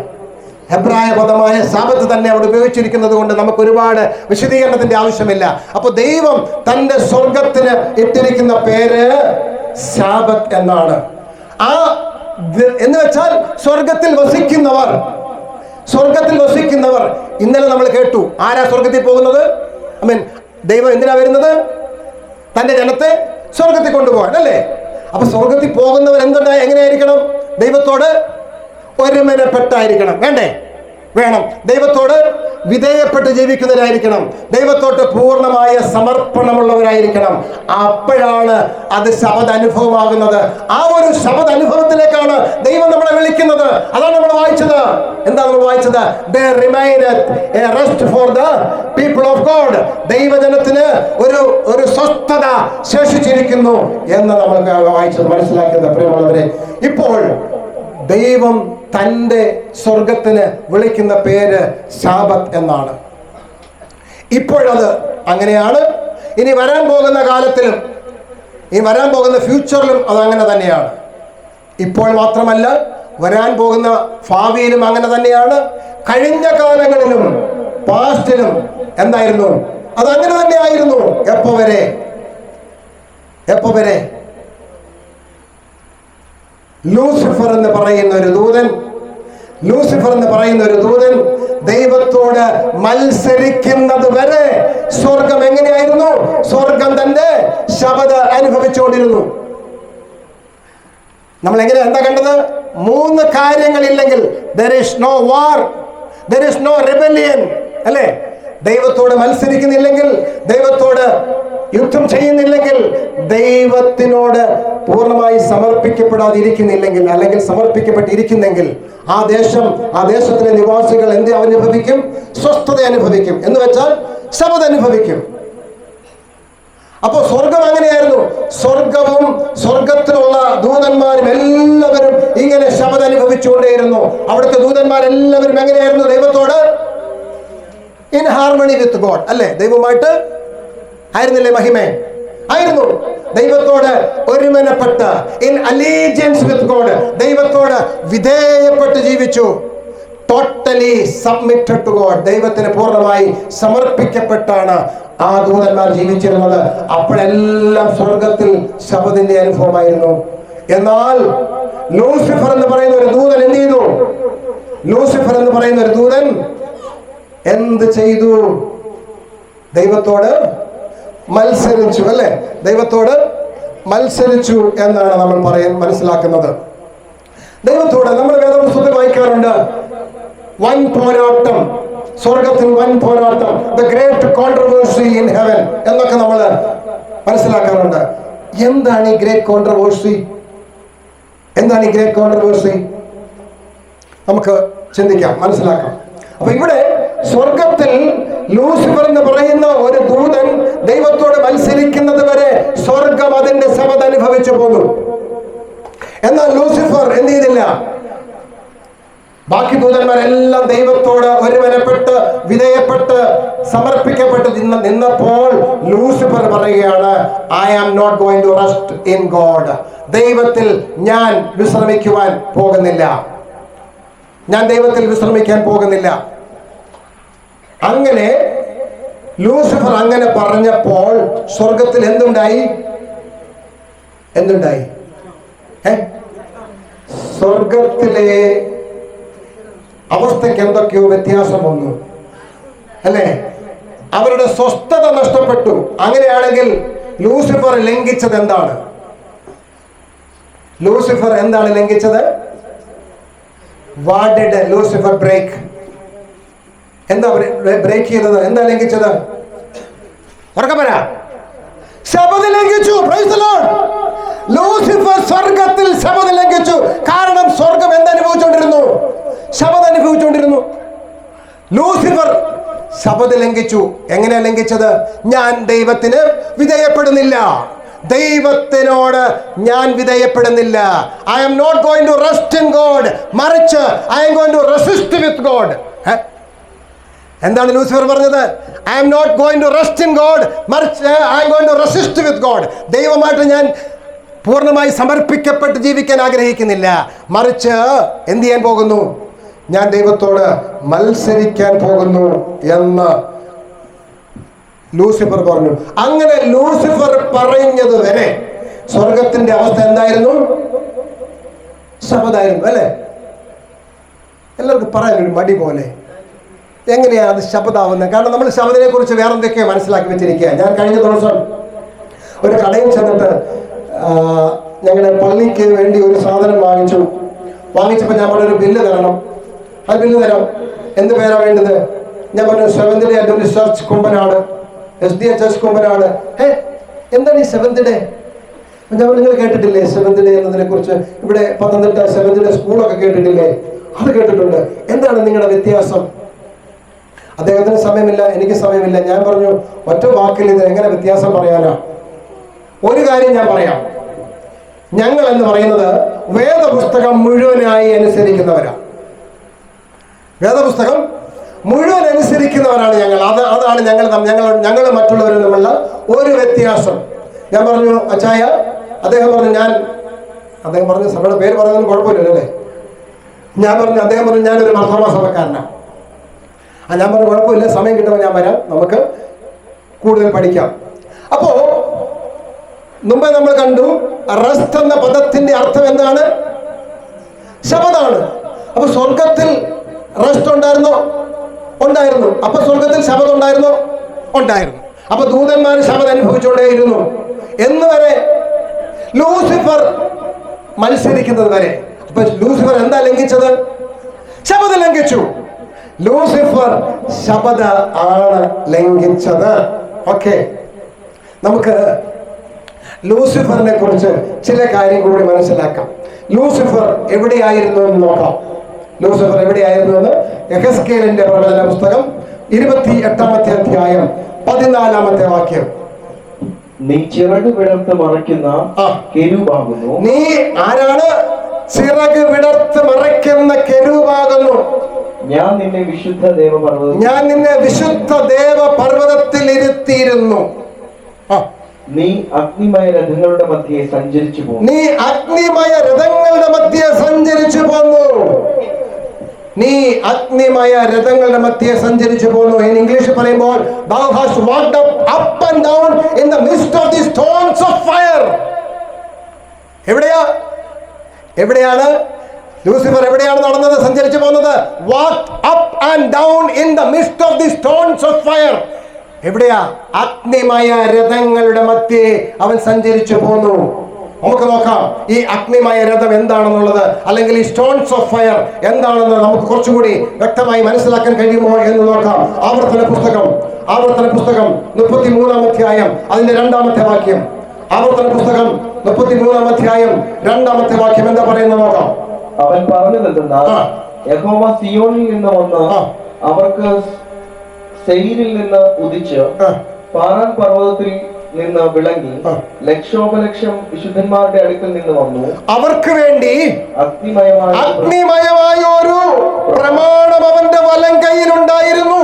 ഹെബ്രായ പദമായ ശബത്ത് തന്നെ അവിടെ ഉപയോഗിച്ചിരിക്കുന്നത് കൊണ്ട് നമുക്ക് ഒരുപാട് വിശദീകരണത്തിന്റെ ആവശ്യമില്ല. അപ്പൊ ദൈവം തന്റെ സ്വർഗത്തിന് ഇട്ടിരിക്കുന്ന പേര് ശബത്ത് എന്നാണ്. എന്ന് വെച്ചാൽ സ്വർഗത്തിൽ വസിക്കുന്നവർ. ഇന്നലെ നമ്മൾ കേട്ടു, ആരാ സ്വർഗത്തിൽ പോകുന്നത്? ദൈവം എന്തിനാ വരുന്നത്? തന്റെ ജനത്തെ സ്വർഗത്തിൽ കൊണ്ടുപോകാൻ, അല്ലേ? അപ്പൊ സ്വർഗത്തിൽ പോകുന്നവർ എങ്ങനെയായിരിക്കണം? ദൈവത്തോട് ഒരുമനപ്പെട്ടായിരിക്കണം. വേണ്ടേ? വേണം. ദൈവത്തോട് വിധേയപ്പെട്ട് ജീവിക്കുന്നവരായിരിക്കണം. ദൈവത്തോട്ട് പൂർണ്ണമായ സമർപ്പണമുള്ളവരായിരിക്കണം. അപ്പോഴാണ് അത് ശബദനുഭവമാകുന്നത്. ആ ഒരു ശബദനുഭവത്തിലേക്കാണ് ദൈവം നമ്മളെ വിളിക്കുന്നത്. അതാണ് നമ്മൾ വായിച്ചത്. എന്താ നമ്മൾ വായിച്ചത്? There remaineth a rest for the people of God. ദൈവജനത്തിന് ഒരു സ്വസ്ഥത ശേഷിച്ചിരിക്കുന്നു എന്ന് നമുക്ക് വായിച്ചത്, മനസ്സിലാക്കിയത്. പ്രിയമുള്ളവരെ, ഇപ്പോൾ ദൈവം തൻ്റെ സ്വർഗത്തിന് വിളിക്കുന്ന പേര് ശാബത്ത് എന്നാണ്. ഇപ്പോഴത് അങ്ങനെയാണ്. ഇനി വരാൻ പോകുന്ന കാലത്തിലും, ഇനി വരാൻ പോകുന്ന ഫ്യൂച്ചറിലും അത് അങ്ങനെ തന്നെയാണ്. ഇപ്പോൾ മാത്രമല്ല, വരാൻ പോകുന്ന ഭാവിയിലും അങ്ങനെ തന്നെയാണ്. കഴിഞ്ഞ കാലങ്ങളിലും പാസ്റ്റിലും എന്തായിരുന്നു? അത് അങ്ങനെ തന്നെ ആയിരുന്നു. എപ്പോ വരെ? ലൂസിഫർ എന്ന് പറയുന്ന ഒരു ദൂതൻ ദൈവത്തോട് മത്സരിക്കുന്നത് വരെ സ്വർഗം എങ്ങനെയായിരുന്നു? സ്വർഗം തന്റെ ശബദ അനുഭവിച്ചുകൊണ്ടിരുന്നു. നമ്മൾ എന്താ കണ്ടത്? 3 കാര്യങ്ങളില്ലെങ്കിൽ there is no war, there is no rebellion, അല്ലേ? ദൈവത്തോട് മത്സരിക്കുന്നില്ലെങ്കിൽ, ദൈവത്തോട് യുദ്ധം ചെയ്യുന്നില്ലെങ്കിൽ, ദൈവത്തിനോട് പൂർണ്ണമായി സമർപ്പിക്കപ്പെടാതിരിക്കുന്നില്ലെങ്കിൽ, അല്ലെങ്കിൽ സമർപ്പിക്കപ്പെട്ടിരിക്കുന്നെങ്കിൽ ആ ദേശത്തിലെ നിവാസികൾ എന്ത് അനുഭവിക്കും? സ്വസ്ഥത അനുഭവിക്കും. എന്ന് വെച്ചാൽ ശബദ അനുഭവിക്കും. അപ്പോ സ്വർഗം അങ്ങനെയായിരുന്നു. സ്വർഗവും സ്വർഗത്തിലുള്ള ദൂതന്മാരും എല്ലാവരും ഇങ്ങനെ ശബദ അനുഭവിച്ചുകൊണ്ടേയിരുന്നു. അവിടുത്തെ ദൂതന്മാരെല്ലാവരും എങ്ങനെയായിരുന്നു? ദൈവത്തോട് ഇൻ ഹാർമണി വിത്ത് ഗോഡ്, അല്ലേ? ദൈവമായിട്ട് ആയിരുന്നില്ലേ മഹിമേ? ആയിരുന്നു. ദൈവത്തോട് ഒരുമനപ്പെട്ട് ഇൻ അലീജിയൻസ് വിത്ത് ഗോഡ്, ദൈവത്തോട് വിധേയപ്പെട്ട് ജീവിച്ചു. ടോട്ടലി സബ്മിറ്റഡ് ടു ഗോഡ്, ദൈവത്തിന് പൂർണ്ണമായി സമർപ്പിക്കപ്പെട്ടാണ് ആ ദൂതന്മാർ ജീവിച്ചിരുന്നത്. അപ്പോഴെല്ലാം സ്വർഗത്തിൽ ശബദിന്റെ അനുഭവമായിരുന്നു. എന്നാൽ ലൂസിഫർ എന്ന് പറയുന്ന ഒരു ദൂതൻ എന്ത് ചെയ്തു? ലൂസിഫർ എന്ന് പറയുന്ന ഒരു ദൂതൻ എന്ത് ചെയ്തു? ദൈവത്തോട് മത്സരിച്ചു, അല്ലേ? ദൈവത്തോട് മത്സരിച്ചു എന്നാണ് നമ്മൾ മനസ്സിലാക്കുന്നത്. ദൈവത്തോട് നമ്മൾ വേദപുസ്തകത്തിൽ വായിക്കാറുണ്ട്, വൻ പോരാട്ടം, സ്വർഗത്തിൽ വൻ പോരാട്ടം, the great controversy in heaven എന്നൊക്കെ നമ്മൾ മനസ്സിലാക്കാറുണ്ട്. എന്താണ് ഈ ഗ്രേറ്റ് കോൺട്രവേഴ്സി? എന്താണ് ഈ ഗ്രേറ്റ് കോൺട്രവേഴ്സി? നമുക്ക് ചിന്തിക്കാം, മനസ്സിലാക്കാം. അപ്പൊ ഇവിടെ സ്വർഗത്തിൽ ലൂസിഫർ എന്ന് പറയുന്ന ഒരു ദൂതൻ ദൈവത്തോട് മത്സരിക്കുന്നത് വരെ സ്വർഗം അതിന്റെ ശബദ അനുഭവിച്ചു പോകും. എന്നാൽ ലൂസിഫർ എന്ത് ചെയ്തില്ല? ബാക്കി ദൂതന്മാരെല്ലാം ദൈവത്തോട് ഒരുമനപ്പെട്ട് വിധേയപ്പെട്ട് സമർപ്പിക്കപ്പെട്ട് നിന്നപ്പോൾ ലൂസിഫർ പറയുകയാണ്, I am not going to rest in God. ദൈവത്തിൽ ഞാൻ വിശ്രമിക്കുവാൻ പോകുന്നില്ല, ഞാൻ ദൈവത്തിൽ വിശ്രമിക്കാൻ പോകുന്നില്ല. അങ്ങനെ ലൂസിഫർ അങ്ങനെ പറഞ്ഞപ്പോൾ സ്വർഗത്തിൽ എന്തുണ്ടായി? സ്വർഗത്തിലെ അവസ്ഥയ്ക്ക് എന്തൊക്കെയോ വ്യത്യാസം വന്നു, അല്ലേ? അവരുടെ സ്വസ്ഥത നഷ്ടപ്പെട്ടു. അങ്ങനെയാണെങ്കിൽ ലൂസിഫർ ലംഘിച്ചത് എന്താണ്? ലൂസിഫർ എന്താണ് ലംഘിച്ചത്? What did Lucifer break? എന്താ ബ്രേക്ക് ചെയ്തത്? എന്താ ലംഘിച്ചത്? ശബദ ലംഘിച്ചു. Praise the Lord. ലൂസിഫർ സ്വർഗത്തിൽ ശബദ ലംഘിച്ചു. കാരണം സ്വർഗം എന്തനുഭവിച്ചുകൊണ്ടിരുന്നു? ശബദ അനുഭവിച്ചുകൊണ്ടിരുന്നു. ലൂസിഫർ ശബദ ലംഘിച്ചു. എങ്ങനെയാ ലംഘിച്ചത്? ഞാൻ ദൈവത്തിന് വിധേയപ്പെടുന്നില്ല, ദൈവത്തിനോട് ഞാൻ വിധേയപ്പെടുന്നില്ല. I am not going to rest in God, മറിച്ച് I am going to resist with God. എന്താണ് ലൂസിഫർ പറഞ്ഞത്? I am not going to rest in God, മറിച്ച് I am going to resist with God. ദൈവമായിട്ട് ഞാൻ പൂർണ്ണമായി സമർപ്പിക്കപ്പെട്ട് ജീവിക്കാൻ ആഗ്രഹിക്കുന്നില്ല, മറിച്ച് എന്ത് ചെയ്യാൻ പോകുന്നു? ഞാൻ ദൈവത്തോട് മത്സരിക്കാൻ പോകുന്നു എന്ന് ലൂസിഫർ പറഞ്ഞു. അങ്ങനെ ലൂസിഫർ പറഞ്ഞത് വരെ സ്വർഗത്തിന്റെ അവസ്ഥ എന്തായിരുന്നു? ശബദായിരുന്നു, അല്ലേ? എല്ലാവർക്കും പറയാൻ ഒരു മടി പോലെ. എങ്ങനെയാണ് അത് ശബദാവുന്നത്? കാരണം നമ്മൾ ശബദിനെ കുറിച്ച് വേറെ എന്തൊക്കെയോ മനസ്സിലാക്കി വെച്ചിരിക്കുക. ഞാൻ കഴിഞ്ഞ ദിവസം ഒരു കടയിൽ ചെന്നിട്ട് ഞങ്ങളുടെ പള്ളിക്ക് വേണ്ടി ഒരു സാധനം വാങ്ങിച്ചു. വാങ്ങിച്ചപ്പോൾ ഞാൻ പറഞ്ഞൊരു ബില്ല് തരണം. ആ ബില്ല് തരാം. എന്ത് പേരാ വേണ്ടത്? ഞാൻ പറഞ്ഞു seventh day Adventist church Kumbanad, SDA Kumbanad. എന്താണ് ഈ സെവന്ത് ഡേ? ഞാൻ നിങ്ങൾ കേട്ടിട്ടില്ലേ സെവന്ത് ഡേ എന്നതിനെ കുറിച്ച്? ഇവിടെ പത്തനംതിട്ട സെവന്ത് ഡേ സ്കൂളൊക്കെ കേട്ടിട്ടില്ലേ? അത് കേട്ടിട്ടുണ്ട്. എന്താണ് നിങ്ങളുടെ വ്യത്യാസം? അദ്ദേഹത്തിന് സമയമില്ല, എനിക്ക് സമയമില്ല. ഞാൻ പറഞ്ഞു ഒറ്റ വാക്കിൽ ഇത് എങ്ങനെ വ്യത്യാസം പറയാനാ? ഒരു കാര്യം ഞാൻ പറയാം. ഞങ്ങൾ എന്ന് പറയുന്നത് വേദപുസ്തകം മുഴുവനായി അനുസരിക്കുന്നവരാണ്. വേദപുസ്തകം മുഴുവൻ അനുസരിക്കുന്നവരാണ് ഞങ്ങൾ. അതാണ് ഞങ്ങൾ മറ്റുള്ളവരും തമ്മിലുള്ള ഒരു വ്യത്യാസം. ഞാൻ പറഞ്ഞു അച്ചായ, അദ്ദേഹം പറഞ്ഞു സഭയുടെ പേര് പറയുന്നതിന് കുഴപ്പമില്ലല്ലോ അല്ലേ? അദ്ദേഹം പറഞ്ഞു ഞാനൊരു മർത്തോമാ സഭക്കാരനാണ്. ഞാൻ പറഞ്ഞു കുഴപ്പമില്ല, സമയം കിട്ടുമ്പോൾ ഞാൻ വരാം, നമുക്ക് കൂടുതൽ പഠിക്കാം. അപ്പോ മുമ്പേ നമ്മൾ കണ്ടു റെസ്റ്റ് എന്ന പദത്തിന്റെ അർത്ഥം എന്താണ്? ശബദാണ്. അപ്പൊ സ്വർഗത്തിൽ റെസ്റ്റ് ഉണ്ടായിരുന്നോ? ഉണ്ടായിരുന്നു. അപ്പൊ സ്വർഗത്തിൽ ശബദം ഉണ്ടായിരുന്നോ? ഉണ്ടായിരുന്നു. അപ്പൊ ദൂതന്മാർ ശബദം അനുഭവിച്ചുകൊണ്ടേയിരുന്നു എന്ന് വരെ, ലൂസിഫർ മത്സരിക്കുന്നത് വരെ. അപ്പൊ ലൂസിഫർ എന്താ ലംഘിച്ചത്? ശബദം ലംഘിച്ചു. ലൂസിഫർ ശബദ ആണ് ലംഘിച്ചത്. ഓക്കെ, നമുക്ക് ലൂസിഫറിനെ കുറിച്ച് ചില കാര്യം കൂടി മനസ്സിലാക്കാം. ലൂസിഫർ എവിടെയായിരുന്നു എന്ന് നോക്കാം. ലൂസിഫർ എവിടെയായിരുന്നു എന്ന് യെഹെസ്കേലിന്റെ പ്രവചന പുസ്തകം 28-ാമത്തെ അധ്യായം 14-ാമത്തെ വാക്യം. നീ ചിറക് വിടർത്ത് മറയ്ക്കുന്ന കെരൂബാകുന്നു. നീ ആരാണ്? ചിറക് വിടർത്ത് മറയ്ക്കുന്ന കെരൂബാകുന്നു. ഞാൻ നിന്നെ വിശുദ്ധ ദേവപർവ്വതത്തിൽ ഇരുത്തിയിരുന്നു. നീ അഗ്നിമയ രഥങ്ങളുടെ മധ്യേ സഞ്ചരിച്ചു പോന്നു. നീ അഗ്നിമയ രഥങ്ങളുടെ മധ്യേ സഞ്ചരിച്ചു പോന്നു. നീ അഗ്നിമയ രഥങ്ങളുടെ മധ്യേ സഞ്ചരിച്ചു പോന്നു. In English പറയുമ്പോൾ thou hast walked up and down in the midst of the stones of fire. എവിടെയാണ് ലൂസിഫർ എവിടെയാണ് നടന്നത്? സഞ്ചരിച്ചു പോകുന്നത്? walked up and down in the midst of the stones of fire. എവിടെയാ? അഗ്നിമയ രഥങ്ങളുടെ മധ്യേ അവൻ സഞ്ചരിച്ചു പോന്നു. നമുക്ക് നോക്കാം ഈ അഗ്നിമയ രഥം എന്താണെന്നുള്ളത്, അല്ലെങ്കിൽ ഈ സ്റ്റോൺസ് ഓഫ് ഫയർ എന്താണെന്ന് നമുക്ക് കുറച്ചുകൂടി വ്യക്തമായി മനസ്സിലാക്കാൻ കഴിയുമോ എന്ന് നോക്കാം. ആവർത്തന പുസ്തകം 33-ാം അധ്യായം അതിന്റെ 2-ാമത്തെ വാക്യം. ആവർത്തന പുസ്തകം 33-ാം അധ്യായം 2-ാമത്തെ വാക്യം എന്താ പറയുന്നത് നോക്കാം. അവൻ പറഞ്ഞതെന്തെന്നാൽ, യഹോവ സിയോനിൽ നിന്ന് വന്ന് അവർക്ക് സെയീരിൽ നിന്ന് ഉദിച്ച് പാറാൻ പർവ്വതത്തിൽ നിന്ന് വിളങ്ങി ലക്ഷോപലക്ഷം വിശുദ്ധന്മാരുടെ അടുക്കൽ നിന്ന് വന്നു. അവർക്ക് വേണ്ടി അഗ്നിമയമായ ഒരു പ്രമാണം അവന്റെ വലം കയ്യിലുണ്ടായിരുന്നു.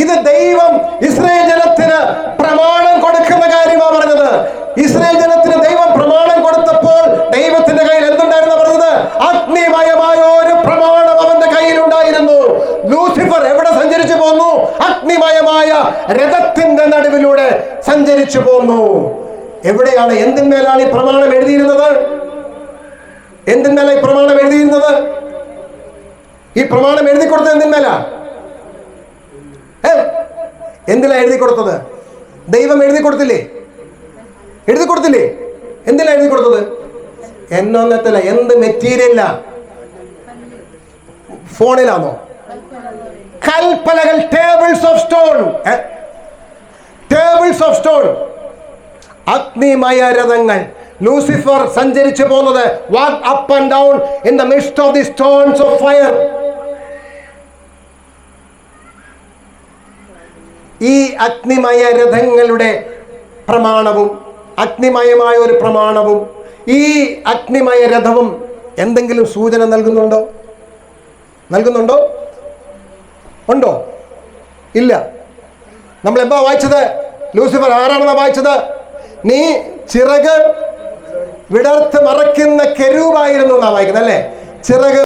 ഇത് ദൈവം ഇസ്രായേൽ ജനത്തിന് പ്രമാണം കൊടുക്കുന്ന കാര്യമാണ് പറഞ്ഞത്. ഇസ്രായേൽ ജനത്തിന് ദൈവം പ്രമാണം കൊടുത്തപ്പോൾ ദൈവത്തിന്റെ കയ്യിൽ എന്തുണ്ടായിരുന്നു പറഞ്ഞത്? അഗ്നിമയമായ ഒരു പ്രമാണം അവന്റെ കയ്യിലുണ്ടായിരുന്നു. ലൂസിഫർ എവിടെ സഞ്ചരിച്ചു പോന്നു? അഗ്നിമയമായ രഥത്തിന്റെ നടുവിലൂടെ സഞ്ചരിച്ചു പോന്നു. എവിടെയാണ്? എന്തിന്മേലാണ് ഈ പ്രമാണം എഴുതിയിരുന്നത്? എന്തിന്മേലാണ് ഈ പ്രമാണം എഴുതിയിരുന്നത്? ഈ പ്രമാണം എഴുതി കൊടുത്തത് എന്തിന്മേലാ? എന്തിനാ എഴുതി കൊടുത്തത്? ദൈവം എഴുതി കൊടുത്തില്ലേ? എന്തിനാ എഴുതി കൊടുത്തത്? എന്നൊന്നത്തില്ല. എന്ത് മെറ്റീരിയലാ? ഫോണിലാണോ? കൽപ്പലകൾ, ടേബിൾസ് ഓഫ് സ്റ്റോൺ. അഗ്നിമയ രഥങ്ങൾ. ലൂസിഫർ സഞ്ചരിച്ചു പോകുന്നത് walk up and down in the midst of the stones of fire. ഈ അഗ്നിമയ രഥങ്ങളുടെ പ്രമാണവും, അഗ്നിമയമായ ഒരു പ്രമാണവും ഈ അഗ്നിമയ രഥവും എന്തെങ്കിലും സൂചന നൽകുന്നുണ്ടോ? ഉണ്ടോ? ഇല്ല. നമ്മൾ എന്താ വായിച്ചത്? ലൂസിഫർ ആരാണെന്നാ വായിച്ചത്? നീ ചിറക് വിടർത്ത് മറയ്ക്കുന്ന കെരൂബായിരുന്നു എന്നാ വായിക്കുന്നത് അല്ലേ? ചിറക്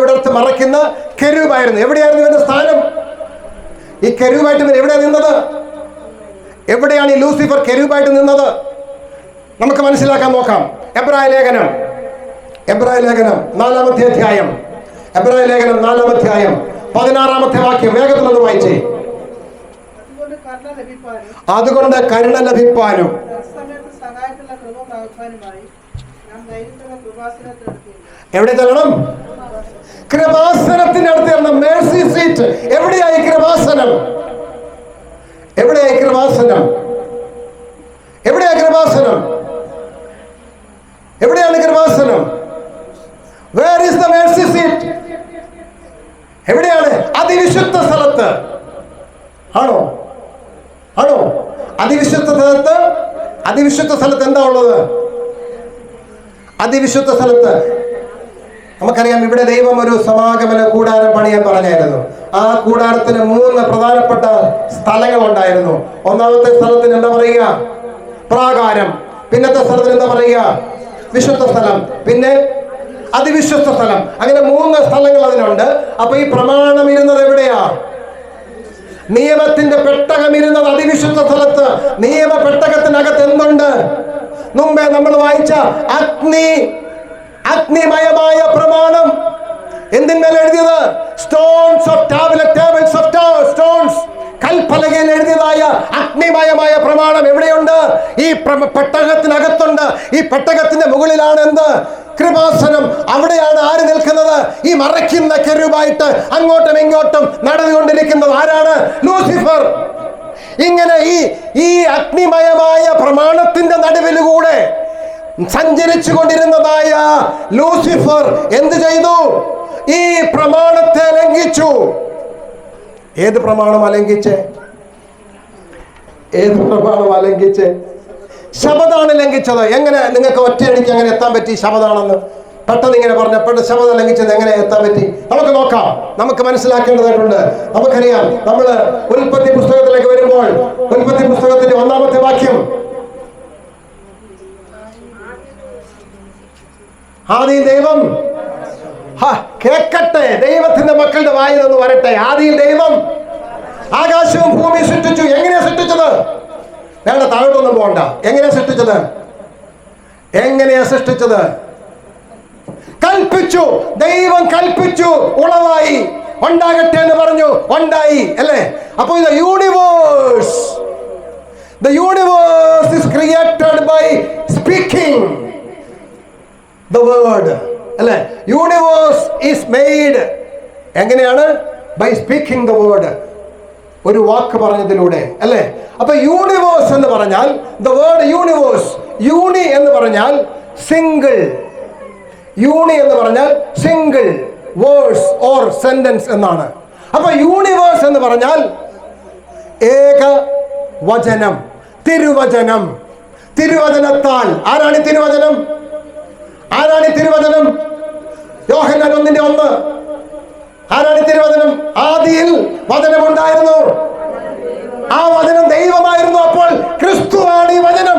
വിടർത്ത് മറയ്ക്കുന്ന കെരൂബായിരുന്നു. എവിടെയായിരുന്നു ഇവന്റെ സ്ഥാനം? ഈ കെരൂബായിട്ട് എവിടെയാണ് നിന്നത്? എവിടെയാണ് ഈ ലൂസിഫർ കെരൂബായിട്ട് നിന്നത്? നമുക്ക് മനസ്സിലാക്കാൻ നോക്കാം. എബ്രായ ലേഖനം 4-ാമത്തെ അധ്യായം. എബ്രായ ലേഖനം 4-ാം അധ്യായം 16-ാമത്തെ വാക്യം വേഗത്തിലൊന്ന് വായിച്ചേ. അതുകൊണ്ട് കരുണ ലഭിപ്പാനും എവിടെ ചെല്ലണം? കൃപാസനത്തിന്റെ അടുത്ത് ചെല്ലണം. Mercy seat. എവിടെയായി കൃപാസനം? എവിടെയായി കൃപാസനം? എവിടെയാ കൃപാസനം? എവിടെയാണ് Kripasanam? Where is the mercy seat? എവിടെയാണ്? അതിവിശുദ്ധ സ്ഥലത്ത്. ആണോ? ആണോ? അതിവിശുദ്ധ സ്ഥലത്ത്. അതിവിശുദ്ധ സ്ഥലത്ത് എന്താ ഉള്ളത്? അതിവിശുദ്ധ സ്ഥലത്ത് നമുക്കറിയാം, ഇവിടെ ദൈവം ഒരു സമാഗമന കൂടാരം പണിയാൻ പറഞ്ഞായിരുന്നു. ആ കൂടാരത്തിന് 3 പ്രധാനപ്പെട്ട സ്ഥലങ്ങൾ ഉണ്ടായിരുന്നു. ഒന്നാമത്തെ സ്ഥലത്തിന് എന്താ പറയുക? പ്രാകാരം. പിന്നത്തെ സ്ഥലത്തിന് എന്താ പറയുക? വിശുദ്ധ സ്ഥലം. പിന്നെ അതിവിശുദ്ധ സ്ഥലം. അങ്ങനെ 3 സ്ഥലങ്ങൾ അതിനുണ്ട്. അപ്പൊ ഈ പ്രമാണം ഇരുന്നത് എവിടെയാ? നിയമത്തിന്റെ പെട്ടകം ഇരുന്നത് അതിവിശുദ്ധ സ്ഥലത്ത്. നിയമ പെട്ടകത്തിനകത്ത് എന്തുണ്ട്? മുമ്പേ നമ്മൾ വായിച്ച അഗ്നിമയമായ പ്രമാണം. എന്തിന്മേൽ എഴുതിയത്? Stones of tables of stones. കൽപ്പലകയിൽ എഴുതിയതായ അഗ്നിമയമായ പ്രമാണം എവിടെയുണ്ട്? ഈ പെട്ടകത്തിനകത്തുണ്ട്. ഈ പെട്ടകത്തിന്റെ മുകളിലാണ് എന്ത്? കൃപാസനം. അവിടെയാണ് ആര് നിൽക്കുന്നത്? ഈ മറയ്ക്കുന്ന കെരൂബായിട്ട് അങ്ങോട്ടും ഇങ്ങോട്ടും നടന്നുകൊണ്ടിരിക്കുന്നത് ആരാണ്? ലൂസിഫർ. ഇങ്ങനെ ഈ അഗ്നിമയമായ പ്രമാണത്തിന്റെ നടുവിലൂടെ സഞ്ചരിച്ചു കൊണ്ടിരുന്നതായ ലൂസിഫർ എന്ത് ചെയ്തു? ഈ പ്രമാണത്തെ ലംഘിച്ചു. ഏത് പ്രമാണം ലംഘിച്ച്? ഏത് പ്രമാണം ലംഘിച്ച്? ശബദാണ് ലംഘിച്ചത്. എങ്ങനെ നിങ്ങൾക്ക് ഒറ്റയടിക്ക് എങ്ങനെ എത്താൻ പറ്റി ശബദാണെന്ന്? പെട്ടെന്ന് ഇങ്ങനെ പറഞ്ഞപ്പോൾ ശബദം ലംഘിച്ചത് എങ്ങനെ എത്താൻ പറ്റി? നമുക്ക് നോക്കാം. നമുക്ക് മനസ്സിലാക്കേണ്ടതായിട്ടുണ്ട്. നമുക്കറിയാം, നമ്മൾ ഉൽപ്പത്തി പുസ്തകത്തിലേക്ക് വരുമ്പോൾ ഉൽപ്പത്തി പുസ്തകത്തിന്റെ 1-ാമത്തെ വാക്യം, ആദിയിൽ ദൈവം, കേക്കട്ടെ, ദൈവത്തിന്റെ മക്കളുടെ വായിൽ നിന്ന് വരട്ടെ. ആദിയിൽ ദൈവം ആകാശവും ഭൂമിയും സൃഷ്ടിച്ചു. എങ്ങനെയാ സൃഷ്ടിച്ചത്? വേണ്ട, താഴോട്ടൊന്നും പോകണ്ട. എങ്ങനെയാ സൃഷ്ടിച്ചത്? എങ്ങനെയാ സൃഷ്ടിച്ചത്? കൽപ്പിച്ചു. ദൈവം കൽപ്പിച്ചു, ഉളവായി. ഉണ്ടാകട്ടെ എന്ന് പറഞ്ഞു, ഉണ്ടായി. അല്ലേ? അപ്പൊ ഇത് universe. The universe is created by speaking the word. അല്ലേ? യൂണിവേഴ്സ് is made എങ്ങനെയാണ്? By speaking the word. ഒരു വാക്ക് പറഞ്ഞതിലൂടെ. അല്ലേ? അപ്പൊ യൂണിവേഴ്സ് എന്ന് പറഞ്ഞാൽ the word universe. യൂണി എന്ന് പറഞ്ഞാൽ സിംഗിൾ. യൂണി എന്ന് പറഞ്ഞാൽ സിംഗിൾ വേഴ്സ് ഓർ സെന്റൻസ് എന്നാണ്. അപ്പൊ യൂണിവേഴ്സ് എന്ന് പറഞ്ഞാൽ ഏക വചനം, തിരുവചനം. തിരുവചനത്താൽ. ആരാണ് തിരുവചനം? ആരാണ് തിരുവചനം? യോഹന്നാൻ 1:1. ആരാണ് തിരുവചനം? ആദിയിൽ വചനമുണ്ടായിരുന്നു, ആ വചനം ദൈവമായിരുന്നു. അപ്പോൾ ക്രിസ്തുവാണ് ഈ വചനം.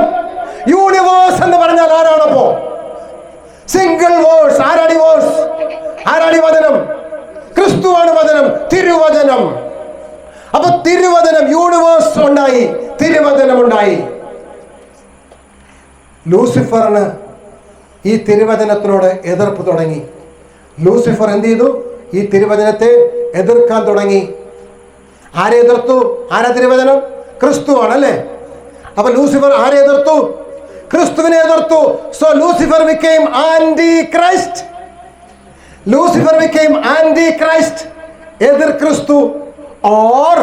യൂണിവേഴ്സ് എന്ന് പറഞ്ഞാൽ ആരാണപ്പോ? Single verse. ആരാണ് ഈ വേഴ്സ്? ആരാണ് ഈ വചനം? ക്രിസ്തുവാണ് വചനം, തിരുവചനം. അപ്പൊ തിരുവചനം, യൂണിവേഴ്സ് ഉണ്ടായി, തിരുവചനം ഉണ്ടായി. ലൂസിഫറിന് ഈ തിരുവചനത്തിനോട് എതിർപ്പ് തുടങ്ങി. ലൂസിഫർ എന്ത് ചെയ്തു? ഈ തിരുവചനത്തെ എതിർക്കാൻ തുടങ്ങി. ആരെ എതിർത്തു? ആരാ തിരുവചനം? ക്രിസ്തുവാണ്. അല്ലേ? അപ്പൊ ലൂസിഫർ ആരെ എതിർത്തു? ക്രിസ്തുവിനെ എതിർത്തു. So Lucifer became anti-Christ. Lucifer became anti-Christ. എതിർ ക്രിസ്തു or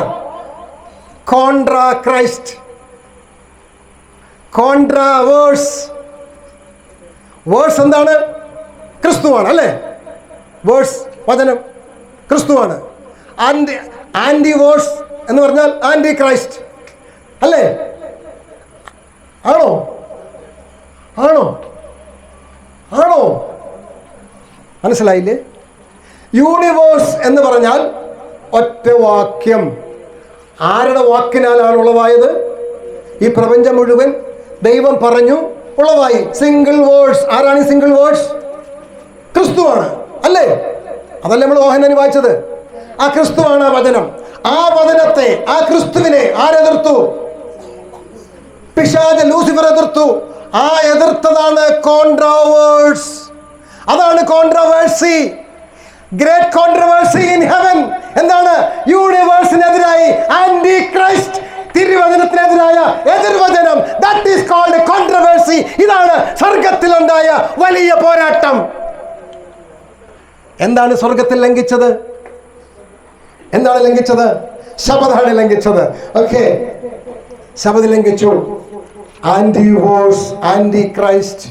contra Christ. കോൺട്രാവേഴ്സ്. വേഴ്സ് എന്താണ്? ക്രിസ്തുവാണ്. അല്ലേ? വേഴ്സ് വചനം ക്രിസ്തുവാണ്. ആന്റി വേഴ്സ് എന്ന് പറഞ്ഞാൽ ആന്റി ക്രൈസ്റ്റ്. അല്ലേ? ആണോ? ആണോ? ആണോ? മനസ്സിലായില്ലേ? യൂണിവേഴ്സ് എന്ന് പറഞ്ഞാൽ ഒറ്റ വാക്യം. ആരുടെ വാക്കിനാലാണ് ഉളവായത്? ഈ പ്രപഞ്ചം മുഴുവൻ ദൈവം പറഞ്ഞു, ഉളവായി. Single verse. ആരാണ് ഈ സിംഗിൾ വേഴ്സ്? ക്രിസ്തുവാണ്. അല്ലേ? അതല്ലേ നമ്മൾ യോഹന്നാനിൽ വായിച്ചത്? ആ ക്രിസ്തുവാണ് ആ വചനം. ആ വചനത്തെ, ആ ക്രിസ്തുവിനെ ആരെതിർത്തു? പിശാച്, ലൂസിഫർ എതിർത്തു. ആ എതിർത്തതാണ് കോൺട്രാവേഴ്സ്. അതാണ് controversy. Great controversy in heaven. എന്താണ്? യൂണിവേഴ്സിനെതിരായി ആന്റി ക്രൈസ്റ്റ്. തിരുവചനത്തിനെതിരായ എതിർവചനം, ദാറ്റ് ഈസ് കോൾഡ് കോൺട്രവേഴ്സി. ഇതാണ് സ്വർഗത്തിലുണ്ടായ വലിയ പോരാട്ടം. എന്താണ് സ്വർഗത്തിൽ ലംഘിച്ചത്? എന്താണ് ലംഘിച്ചത്? ശബദാണ് ലംഘിച്ചത്. ഓക്കെ, ശബദം ലംഘിച്ചു. ആന്റി വോഴ്സ്, ആന്റി ക്രൈസ്റ്റ്.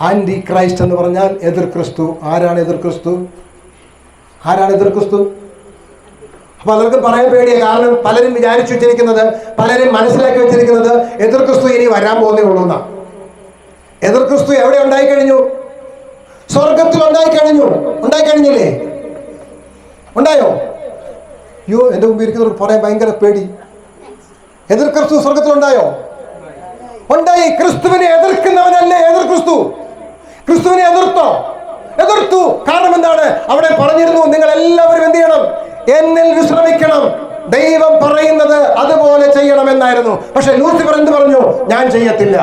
ആന്റി ക്രൈസ്റ്റ് എന്ന് പറഞ്ഞാൽ എതിർ ക്രിസ്തു. ആരാണ് എതിർ ക്രിസ്തു? ആരാണ് എതിർ ക്രിസ്തു? പലർക്കും പറയാൻ പേടിയാണ്. കാരണം പലരും വിചാരിച്ചു വെച്ചിരിക്കുന്നത്, പലരും മനസ്സിലാക്കി വെച്ചിരിക്കുന്നത് എതിർ ക്രിസ്തു ഇനി വരാൻ പോകുന്നേ ഉള്ളൂ എന്നാ. എതിർ ക്രിസ്തു എവിടെ ഉണ്ടായിക്കഴിഞ്ഞു? സ്വർഗത്തിൽ ഉണ്ടായിക്കഴിഞ്ഞു. ഉണ്ടായിക്കഴിഞ്ഞില്ലേ? ഉണ്ടായോ? അയ്യോ, എന്റെ മുമ്പ് ഇരിക്കുന്നവർ പറയാൻ ഭയങ്കര പേടി. എതിർ ക്രിസ്തു സ്വർഗത്തിലുണ്ടായോ? ഉണ്ടായി. ക്രിസ്തുവിനെ എതിർക്കുന്നവനല്ലേ എതിർ ക്രിസ്തു. ക്രിസ്തുവിനെ എതിർത്തോ? എതിർത്തു. കാരണം എന്താണ്? അവിടെ പറഞ്ഞിരുന്നു, നിങ്ങൾ എല്ലാവരും എന്ത് ചെയ്യണം? എന്നിൽ വിശ്രമിക്കണം, ദൈവം പറയുന്നത് അതുപോലെ ചെയ്യണമെന്നായിരുന്നു. പക്ഷെ ലൂസിഫർ എന്ത് പറഞ്ഞു? ഞാൻ ചെയ്യത്തില്ല,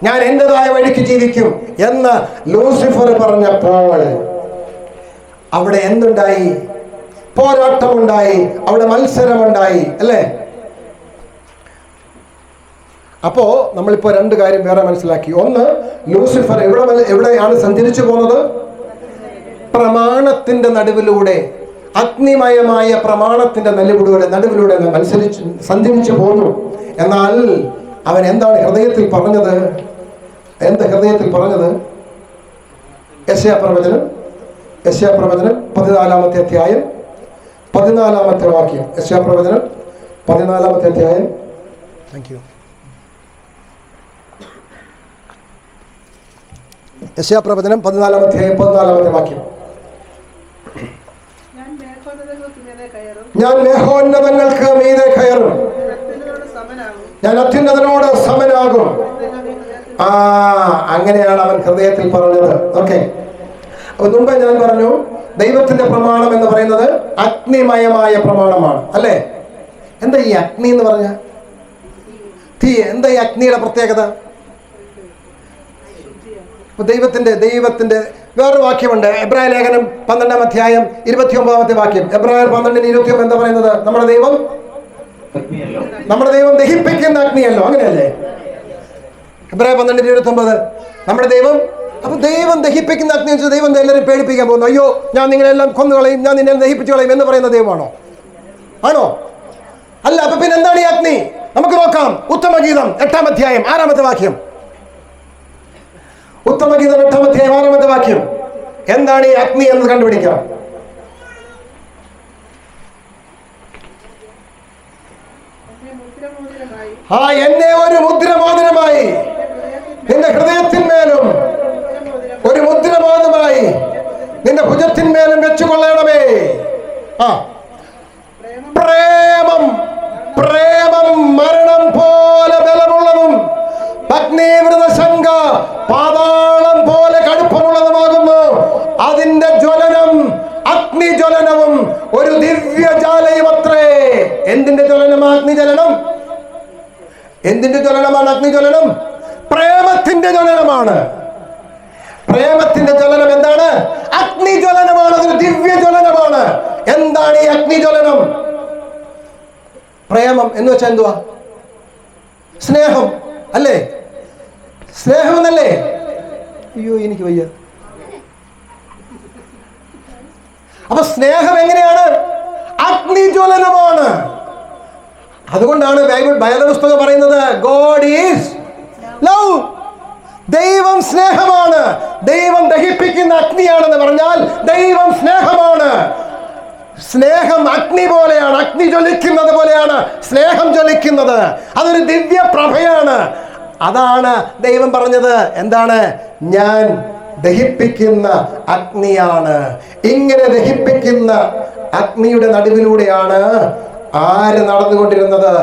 ഞാൻ എന്റേതായ വഴിക്ക് ജീവിക്കും എന്ന് ലൂസിഫർ പറഞ്ഞപ്പോൾ അവിടെ എന്തുണ്ടായി? പോരാട്ടമുണ്ടായി, അവിടെ മത്സരമുണ്ടായി, അല്ലേ? അപ്പോ നമ്മളിപ്പോ രണ്ട് കാര്യം വേറെ മനസ്സിലാക്കി. ഒന്ന്, ലൂസിഫർ എവിടെയാണ് സഞ്ചരിച്ചു പോകുന്നത്? പ്രമാണത്തിന്റെ നടുവിലൂടെ, അഗ്നിമയമായ പ്രമാണത്തിന്റെ നടുവിലൂടെ സഞ്ചരിച്ചു പോന്നു. എന്നാൽ അവൻ എന്താണ് ഹൃദയത്തിൽ പറഞ്ഞത്? ഹൃദയത്തിൽ പറഞ്ഞത്? യെശയ്യാപ്രവചനം 14-ാമത്തെ അധ്യായം 14-ാമത്തെ വാക്യം. യെശയ്യാപ്രവചനം 14-ാമത്തെ അധ്യായം. Thank you. യെശയ്യാപ്രവചനം 14-ാമത്തെ അധ്യായം 14-ാമത്തെ വാക്യം. ഞാൻ മേഘോന്നതങ്ങൾക്ക് മീതെ കയറും, ഞാൻ അത്യുന്നതനോട് സമനാകും. അങ്ങനെയാണ് അവൻ ഹൃദയത്തിൽ പറഞ്ഞത്. ഓക്കെ, അപ്പൊ മുമ്പേ ഞാൻ പറഞ്ഞു, ദൈവത്തിന്റെ പ്രമാണം എന്ന് പറയുന്നത് അഗ്നിമയമായ പ്രമാണമാണ്, അല്ലേ? എന്താ ഈ അഗ്നി എന്ന് പറഞ്ഞ തീ? എന്താ ഈ അഗ്നിയുടെ പ്രത്യേകത? ദൈവത്തിന്റെ വേറൊരു വാക്യമുണ്ട്. എബ്രായ ലേഖനം 12-ാം അധ്യായം 29-ാമത്തെ വാക്യം. എബ്രായർ 12:29 എന്താ പറയുന്നത്? നമ്മുടെ ദൈവം ദഹിപ്പിക്കുന്ന അഗ്നിയല്ലോ, അങ്ങനെയല്ലേ? എബ്രായ 12:29 നമ്മുടെ ദൈവം. അപ്പൊ ദൈവം ദഹിപ്പിക്കുന്ന അഗ്നി വെച്ചാൽ ദൈവം എല്ലാവരും പേടിപ്പിക്കാൻ പോകുന്നു. അയ്യോ, ഞാൻ നിങ്ങളെല്ലാം കൊന്നുകളയും, ഞാൻ നിന്നെ ദഹിപ്പിച്ചു കളയും എന്ന് പറയുന്ന ദൈവമാണോ? ആണോ? അല്ല. അപ്പൊ പിന്നെ എന്താണ് ഈ അഗ്നി? നമുക്ക് നോക്കാം. ഉത്തമഗീതം 8-ാം അധ്യായം 6-ാമത്തെ വാക്യം. ഉത്തമഗീതം 8-ാം അധ്യായം 6-ാമത്തെ വാക്യം. എന്താണ് ഈ അഗ്നി എന്ന് കണ്ടുപിടിക്കാം. എന്നെ ഒരു മുദ്രമോതിരമായി നിന്റെ ഹൃദയത്തിന്മേലും ഒരു മുദ്രമോതിരമായി നിന്റെ ഭുജത്തിന്മേലും വെച്ചുകൊള്ളണമേ. പ്രേമം മരണം പോലെ ബലമുള്ളതും അഗ്നിവൃത ശങ്ക പാതാളം പോലെ കടുപ്പമുള്ളതുമാകുന്നു. അതിന്റെ ജ്വലനം, അഗ്നിജ്വലനവും ഒരു ദിവ്യജാലയും അത്രേ. എന്തിന്റെ ജ്വലനമാണ് അഗ്നിജ്വലനം? എന്തിന്റെ ജ്വലനമാണ് അഗ്നിജ്വലനം? പ്രേമത്തിന്റെ ജ്വലനമാണ്. പ്രേമത്തിന്റെ ജ്വലനം എന്താണ്? അഗ്നിജ്വലനമാണ്. അതൊരു ദിവ്യജ്വലനമാണ്. എന്താണ് ഈ അഗ്നിജ്വലനം? പ്രേമം എന്ന് വെച്ചാൽ എന്തുവാ? സ്നേഹം, അല്ലേ? സ്നേഹം എന്നല്ലേ? അയ്യോ, എനിക്ക് വയ്യ. അപ്പൊ സ്നേഹം എങ്ങനെയാണ്? അഗ്നിജ്വലനമാണ്. അതുകൊണ്ടാണ് വേദപുസ്തകം പറയുന്നത് ഗോഡ് ഈസ് ലവ്. ദൈവം സ്നേഹമാണ്. ദൈവം ദഹിപ്പിക്കുന്ന അഗ്നിയാണെന്ന് പറഞ്ഞാൽ ദൈവം സ്നേഹമാണ്. സ്നേഹം അഗ്നി പോലെയാണ്. അഗ്നി ജ്വലിക്കുന്നത് പോലെയാണ് സ്നേഹം ജ്വലിക്കുന്നത്. അതൊരു ദിവ്യ പ്രഭയാണ്. അതാണ് ദൈവം പറഞ്ഞത്. എന്താണ്? ഞാൻ ദഹിപ്പിക്കുന്ന അഗ്നിയാണ്. ഇങ്ങനെ ദഹിപ്പിക്കുന്ന അഗ്നിയുടെ നടുവിലൂടെയാണ് ആര് നടന്നുകൊണ്ടിരുന്നത്?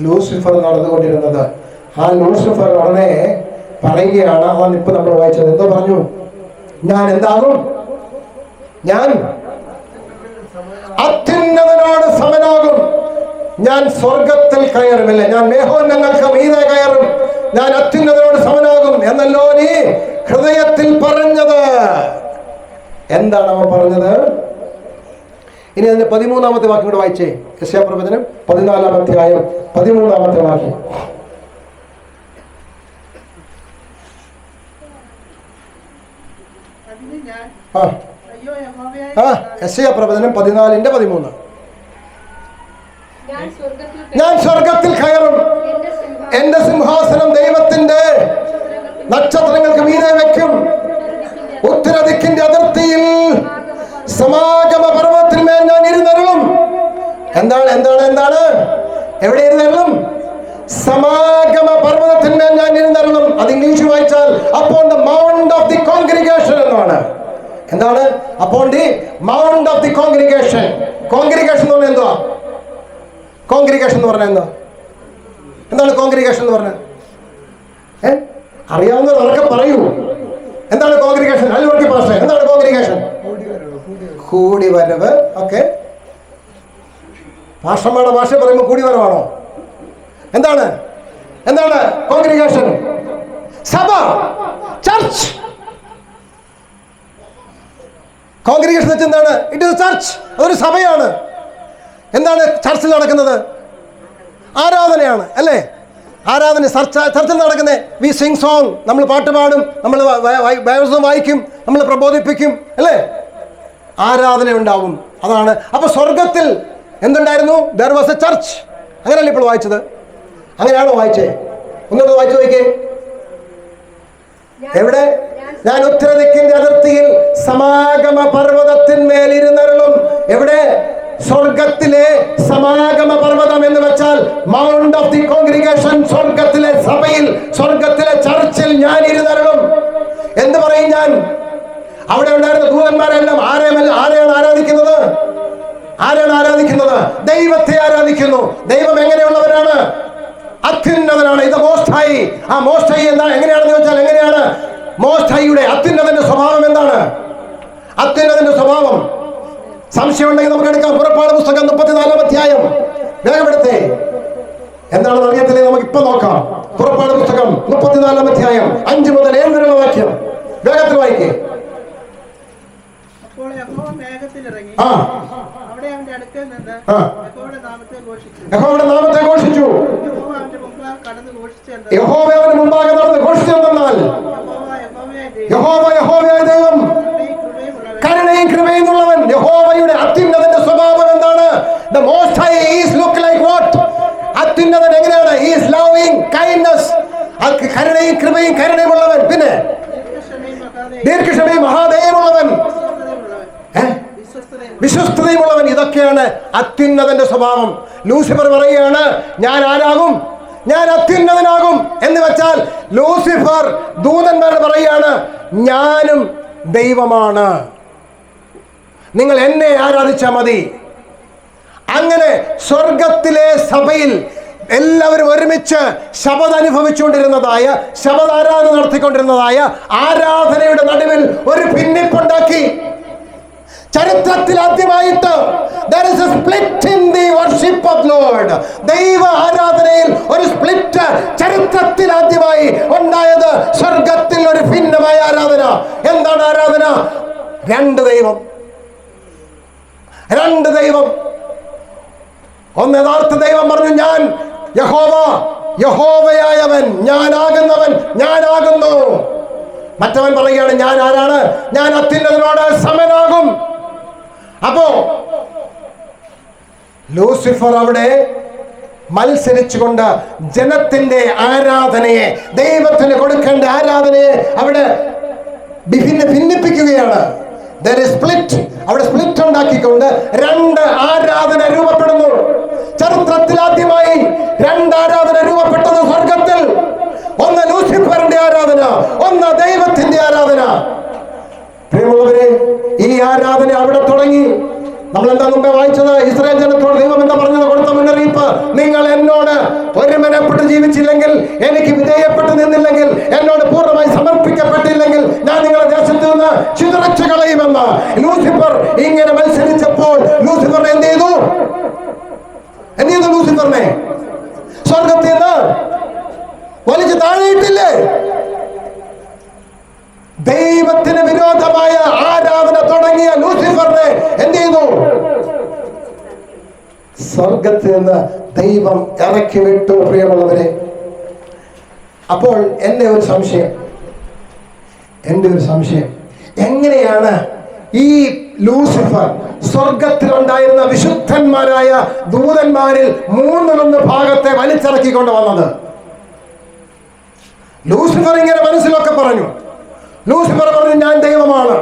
ലൂസിഫർ നടന്നുകൊണ്ടിരുന്നത്. ആ ലൂസിഫർ ഉടനെ പറയുകയാണ്, അതാണ് ഇപ്പൊ നമ്മൾ വായിച്ചത്. എന്തോ പറഞ്ഞു? ഞാൻ എന്താകും? ഞാൻ അത്യുന്നതനോട് സമനാകും, ഞാൻ സ്വർഗത്തിൽ കയറുമില്ല, ഞാൻ മേഘോന്നതങ്ങൾക്ക് മീതെ കയറും, ഞാൻ അത്യുന്നതനോട് സമനാകും എന്നല്ലോ നീ ഹൃദയത്തിൽ പറഞ്ഞത്. എന്താണ് അവൻ പറഞ്ഞത്? ഇനി അതിന്റെ 13-ാമത്തെ വാക്യം കൂടെ വായിച്ചേ. യെശയ്യാ പ്രവചനം 14-ാം അധ്യായം 13-ാമത്തെ വാക്യം. യെശയ്യാ പ്രവചനം 14:13. ഞാൻ സ്വർഗത്തിൽ കയറും, എന്റെ സിംഹാസനം ദൈവത്തിന്റെ നക്ഷത്രങ്ങൾക്ക് മീതെ വെക്കും. ഉത്തരദിക്കിന്റെ അതിർത്തിയിൽ സമാഗമ പർവ്വതത്തിന്മേൽ ഞാൻ ഇരുന്നരുളും. എന്താണ് എവിടെ ഇരുന്നരുളും? സമാഗമ പർവ്വതത്തിന്മേൽ ഞാൻ ഇരുന്നരുളും. അത് ഇംഗ്ലീഷ് വായിച്ചാൽ upon the mount of the congregation എന്നാണ്. എന്താണ്? upon the mount of the congregation. Congregation എന്ന് പറഞ്ഞാൽ എന്തുവാ? കോൺഗ്രിഗേഷൻ എന്ന് പറഞ്ഞാൽ എന്താ? എന്താണ് കോൺഗ്രിഗേഷൻ എന്ന് പറഞ്ഞാൽ? അറിയാവുന്നവരൊക്കെ പറയൂ. എന്താണ് കോൺഗ്രിഗേഷൻ? അല്ലെ പാസ്റ്റർ, എന്താണ് കോൺഗ്രിഗേഷൻ? കൂടി വരവ്. ഓക്കെ, പാസ്റ്റർമാരുടെ ഭാഷ പറയുമ്പോൾ കൂടി വരവാണോ? എന്താണ് കോൺഗ്രിഗേഷൻ? സഭ, ചർച്ച്. കോൺഗ്രിഗേഷൻ വെച്ച് എന്താണ്? It is church. അതൊരു സഭയാണ്. എന്താണ് ചർച്ചിൽ നടക്കുന്നത്? ആരാധനയാണ്, അല്ലേ? ആരാധന ചർച്ചിൽ നടക്കുന്നത്. വി സിംഗ് സോങ്, നമ്മൾ പാട്ട് പാടും, നമ്മൾ ബൈബിൾ വായിക്കും, നമ്മൾ പ്രബോധിപ്പിക്കും, അല്ലേ? ആരാധന ഉണ്ടാവും. അതാണ്. അപ്പൊ സ്വർഗത്തിൽ എന്തുണ്ടായിരുന്നു? There was a church. അങ്ങനെയല്ലേ ഇപ്പോൾ വായിച്ചത്? അങ്ങനെയാണോ വായിച്ചേ? ഒന്നുകൂടെ വായിച്ചു നോക്കിയേ. എവിടെ? ഞാൻ ഉത്തരദിക്കിന്റെ അതിർത്തിയിൽ സമാഗമ പർവ്വതത്തിന്മേൽ ഇരുന്നരുളും. എവിടെ? സ്വർഗത്തിലെ സമാഗമ പർവ്വതം എന്ന് വെച്ചാൽ മൗണ്ട് ഓഫ് ദി കോൺഗ്രിഗേഷൻ. സ്വർഗത്തിലെ സഭയിൽ, സ്വർഗത്തിലെ ചർച്ചിൽ ഞാൻ ഇരുന്നരുളും. എന്ത് പറയും ഞാൻ? അവിടെ ഉണ്ടായിരുന്ന ദൂതന്മാരെല്ലാം ആരെയാണ് ആരാധിക്കുന്നത്? ദൈവത്തെ ആരാധിക്കുന്നു. ദൈവം എങ്ങനെയുള്ളവരാണ്? അത്യുന്നതനാണ്. ഇത് മോസ്റ്റ് ഹൈ. ആ മോസ്റ്റ് ഹൈ എന്താ? എങ്ങനെയാണെന്ന് ചോദിച്ചാൽ എങ്ങനെയാണ്? മോസ്റ്റ് ഹൈയുടെ അത്യുന്നതന്റെ സ്വഭാവം എന്താണ്? അത്യുന്നതന്റെ സ്വഭാവം സംശയം ഉണ്ടെങ്കിൽ നമുക്ക് എടുക്കാം. പുറപ്പാട് പുസ്തകം 34-ാം അധ്യായം. വേഗമെടുത്തേ. എന്താണെന്ന് അറിയത്തില്ലേ? നമുക്ക് ഇപ്പൊ നോക്കാം. പുറപ്പാട് പുസ്തകം 34-ാം അധ്യായം 5 മുതൽ 7 വരെയുള്ള വാക്യം വേഗത്തിൽ വായിക്കേ. യഹോവയുടെ നാമത്തെ ഘോഷിച്ചു. യഹോവ അവന് മുമ്പാകെ നടന്ന് ഘോഷിച്ചെന്നാൽ യഹോവയായ ദൈവം കരുണയും കൃപയും ഉള്ളവൻ. യഹോവയുടെ അത്യുന്നതന്റെ സ്വഭാവം എന്താണ്? The most high is look like what? അത്യുന്നതൻ എങ്ങനെയാണ്? He is loving kindness. കരുണയും കൃപയും കരുണയുമുള്ളവൻ. പിന്നെ ദീർഘക്ഷമയും മഹാദയമുള്ളവൻ, വിശ്വസ്തതയുമുള്ളവൻ. ഇതൊക്കെയാണ് അത്യുന്നതന്റെ സ്വഭാവം. ലൂസിഫർ പറയുകയാണ് ഞാൻ ആരാകും? ഞാൻ അത്യുന്നതനാകും എന്ന് വെച്ചാൽ ലൂസിഫർ ദൂതന്മാരോട് പറയുകയാണ് ഞാനും ദൈവമാണ്, നിങ്ങൾ എന്നെ ആരാധിച്ചാൽ മതി. അങ്ങനെ സ്വർഗത്തിലെ സഭയിൽ എല്ലാവരും ഒരുമിച്ച് ശബദ അനുഭവിച്ചുകൊണ്ടിരുന്നതായ, ശബദ ആരാധന നടത്തിക്കൊണ്ടിരുന്നതായ ആരാധനയുടെ നടുവിൽ ഒരു ഭിന്നിപ്പുണ്ടാക്കി. ചരിത്രത്തിൽ ആദ്യമായിട്ട് there is a split in the worship of Lord. ദൈവ ആരാധനയിൽ ഒരു സ്പ്ലിറ്റ് ചരിത്രത്തിൽ ആദ്യമായി ഉണ്ടായത്. സ്വർഗത്തിൽ ഒരു ഭിന്നമായ ആരാധന. എന്താണ് ആരാധന? രണ്ട് ദൈവം. ഒന്ന് യഥാർത്ഥ ദൈവം പറഞ്ഞു ഞാൻ യഹോവയായവൻ, ഞാനാകുന്നവൻ, ഞാനാകുന്നു. മറ്റവൻ പറയുകയാണ് ഞാൻ ആരാണ്? ഞാൻ അത്യുന്നതനോട് സമനാകും. അപ്പോ ലൂസിഫർ അവിടെ മത്സരിച്ചുകൊണ്ട് ജനത്തിന്റെ ആരാധനയെ, ദൈവത്തിന് കൊടുക്കേണ്ട ആരാധനയെ അവിടെ ഭിന്നിപ്പിക്കുകയാണ്. അവിടെ സ്പ്ലിറ്റ് ഉണ്ടാക്കിക്കൊണ്ട് രണ്ട് ആരാധന രൂപപ്പെടുന്നു. ചരിത്രത്തിൽ ആദ്യമായി രണ്ട് ആരാധന രൂപപ്പെട്ടത് സ്വർഗത്തിൽ. ഒന്ന് ലൂസിഫറിന്റെ ആരാധന, ഒന്ന് ദൈവത്തിന്റെ ആരാധന. പ്രിയമുള്ളവരെ, ഈ ആരാധന അവിടെ തുടങ്ങി. നമ്മൾ എന്താ മുമ്പേ വായിച്ചത്? ഇസ്രായേൽ ജനത്തോട് ദൈവം എന്താ പറഞ്ഞത്? കൊടുത്ത മുന്നറിയിപ്പ്, നിങ്ങൾ എന്നോട് ഒരുമനപ്പെട്ട് ജീവിച്ചില്ലെങ്കിൽ, എനിക്ക് വിധേയപ്പെട്ട് നിന്നില്ലെങ്കിൽ, എന്നോട് പൂർണ്ണമായി സമർപ്പിക്കപ്പെട്ടില്ലെങ്കിൽ ഞാൻ നിങ്ങളുടെ ദേശത്ത് നിന്ന് ചിതറച്ചു കളയുമെന്ന്. ലൂസിഫർ ഇങ്ങനെ മത്സരിച്ചപ്പോൾ ലൂസിഫറിനെ എന്ത് ചെയ്തു? ലൂസിഫറിനെ സ്വർഗത്തിൽ നിന്ന് വലിച്ചു താഴെയിട്ടില്ലേ? ദൈവത്തിന് വിരോധമായ ആരാധന തുടങ്ങിയ ലൂസിഫറിനെ എന്ത് ചെയ്തു? സ്വർഗത്തിൽ നിന്ന് ദൈവം ഇറക്കി വിട്ടു പ്രിയമുള്ളവരെ. അപ്പോൾ എൻ്റെ ഒരു സംശയം, എങ്ങനെയാണ് ഈ ലൂസിഫർ സ്വർഗത്തിലുണ്ടായിരുന്ന വിശുദ്ധന്മാരായ ദൂതന്മാരിൽ 1/3 വലിച്ചിറക്കിക്കൊണ്ട് വന്നത്? ലൂസിഫർ ഇങ്ങനെ മനസ്സിലൊക്കെ പറഞ്ഞു. ലൂസിഫർ പറഞ്ഞു, ഞാൻ ദൈവമാണ്,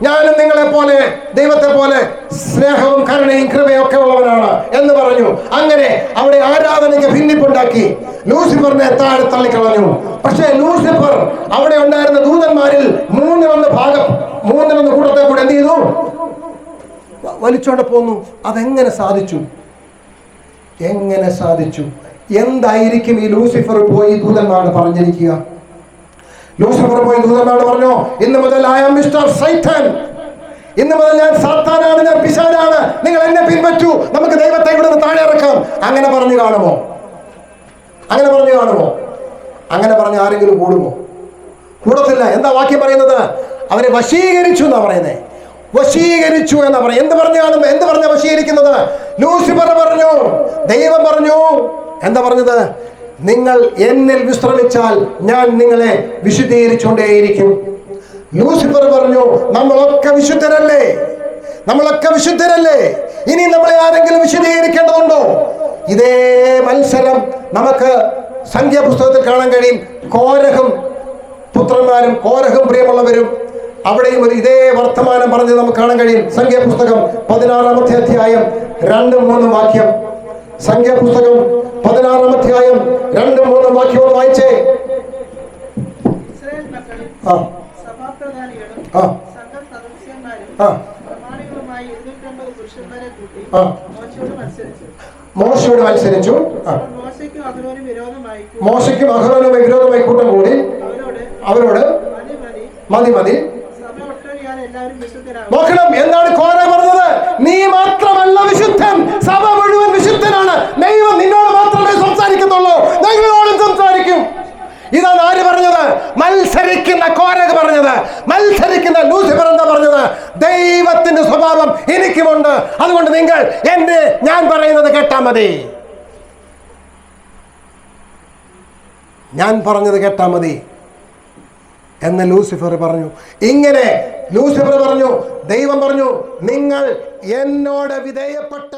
ഞാനും നിങ്ങളെ പോലെ ദൈവത്തെ പോലെ സ്നേഹവും കരുണയും കൃപയും ഒക്കെ ഉള്ളവനാണ് എന്ന് പറഞ്ഞു. അങ്ങനെ അവിടെ ആരാധനയ്ക്ക് ഭിന്നിപ്പുണ്ടാക്കി ലൂസിഫറിനെ താഴെ തള്ളിക്കളഞ്ഞു. പക്ഷേ ലൂസിഫർ അവിടെ ഉണ്ടായിരുന്ന ദൂതന്മാരിൽ 3/1 കൂട്ടത്തെ കൂടെ എന്ത് ചെയ്തു? വലിച്ചോണ്ട് പോന്നു. അതെങ്ങനെ സാധിച്ചു? എന്തായിരിക്കും ഈ ലൂസിഫർ പോയി ദൂതന്മാരോട് പറഞ്ഞിരിക്കുക? ലൂസിഫർ പോയി ദൂതന്മാരോട് പറഞ്ഞു, ഇന്ന് മുതൽ I am Mr. Satan, ഇന്ന് മുതൽ ഞാൻ സാത്താനാണ്, ഞാൻ പിശാചാണ്, നിങ്ങൾ എന്നെ പിൻപറ്റൂ, നമുക്ക് ദൈവത്തെ ഇവിടെ നിന്ന് താഴെ ഇറക്കാം. അങ്ങനെ പറഞ്ഞു കാണുമോ? അങ്ങനെ പറഞ്ഞ ആരെങ്കിലും കൂടുമോ? കൂടത്തില്ല. എന്താ വാക്യം പറയുന്നത്? അവരെ വശീകരിച്ചു എന്നാ പറയുന്നത്. എന്ത് പറഞ്ഞ വശീകരിക്കുന്നത്? ലൂസിഫർ പറഞ്ഞു, ദൈവം പറഞ്ഞു, എന്താ പറഞ്ഞത്? നിങ്ങൾ എന്നിൽ വിശ്രമിച്ചാൽ ഞാൻ നിങ്ങളെ വിശുദ്ധീകരിച്ചുകൊണ്ടേയിരിക്കും. ലൂസിഫർ പറഞ്ഞു, നമ്മളൊക്കെ വിശുദ്ധരല്ലേ, ഇനി നമ്മളെ ആരെങ്കിലും വിശുദ്ധീകരിക്കേണ്ടതുണ്ടോ? ഇതേ മത്സരം നമുക്ക് സംഖ്യാപുസ്തകത്തിൽ കാണാൻ കഴിയും. കോരഹും പുത്രന്മാരും, കോരഹും പ്രിയമുള്ളവരും അവിടെയും ഒരു ഇതേ വർത്തമാനം പറഞ്ഞ് നമുക്ക് കാണാൻ കഴിയും. സംഖ്യാപുസ്തകം 16-ാമത്തെ അധ്യായം 2-3 വാക്യം. സംഖ്യാപുസ്തകം 16-ാം അധ്യായം 2-3 വാക്യം വായിച്ചേ. മോശയോട് മത്സരിച്ചു. മോശയ്ക്കും അഹരോനും വിരോധമായി കൂട്ടം കൂടി അവരോട് മതി. നോക്കണം, എന്താണ് കോര പറഞ്ഞത്? നീ മാത്രമല്ല വിശുദ്ധൻ, സഭ മുഴുവൻ വിശുദ്ധനാണ്. ദൈവം നിന്നോട് മാത്രമേ സംസാരിക്കത്തുള്ളൂ, ഞങ്ങളോടും സംസാരിക്കും. ഇതാണ് ആര് പറഞ്ഞത്? മത്സരിക്കുന്ന കോരക് പറഞ്ഞത്. മത്സരിക്കുന്ന ലൂസിഫർ എന്താ പറഞ്ഞത്? ദൈവത്തിന്റെ സ്വഭാവം എനിക്കുമുണ്ട്, അതുകൊണ്ട് നിങ്ങൾ ഞാൻ പറയുന്നത് കേട്ടാ മതി, ഞാൻ പറഞ്ഞത് കേട്ടാ മതി എന്ന് ലൂസിഫർ പറഞ്ഞു. ഇങ്ങനെ ലൂസിഫർ പറഞ്ഞു, ദൈവം പറഞ്ഞു, നിങ്ങൾ എന്നോട് വിധേയപ്പെട്ട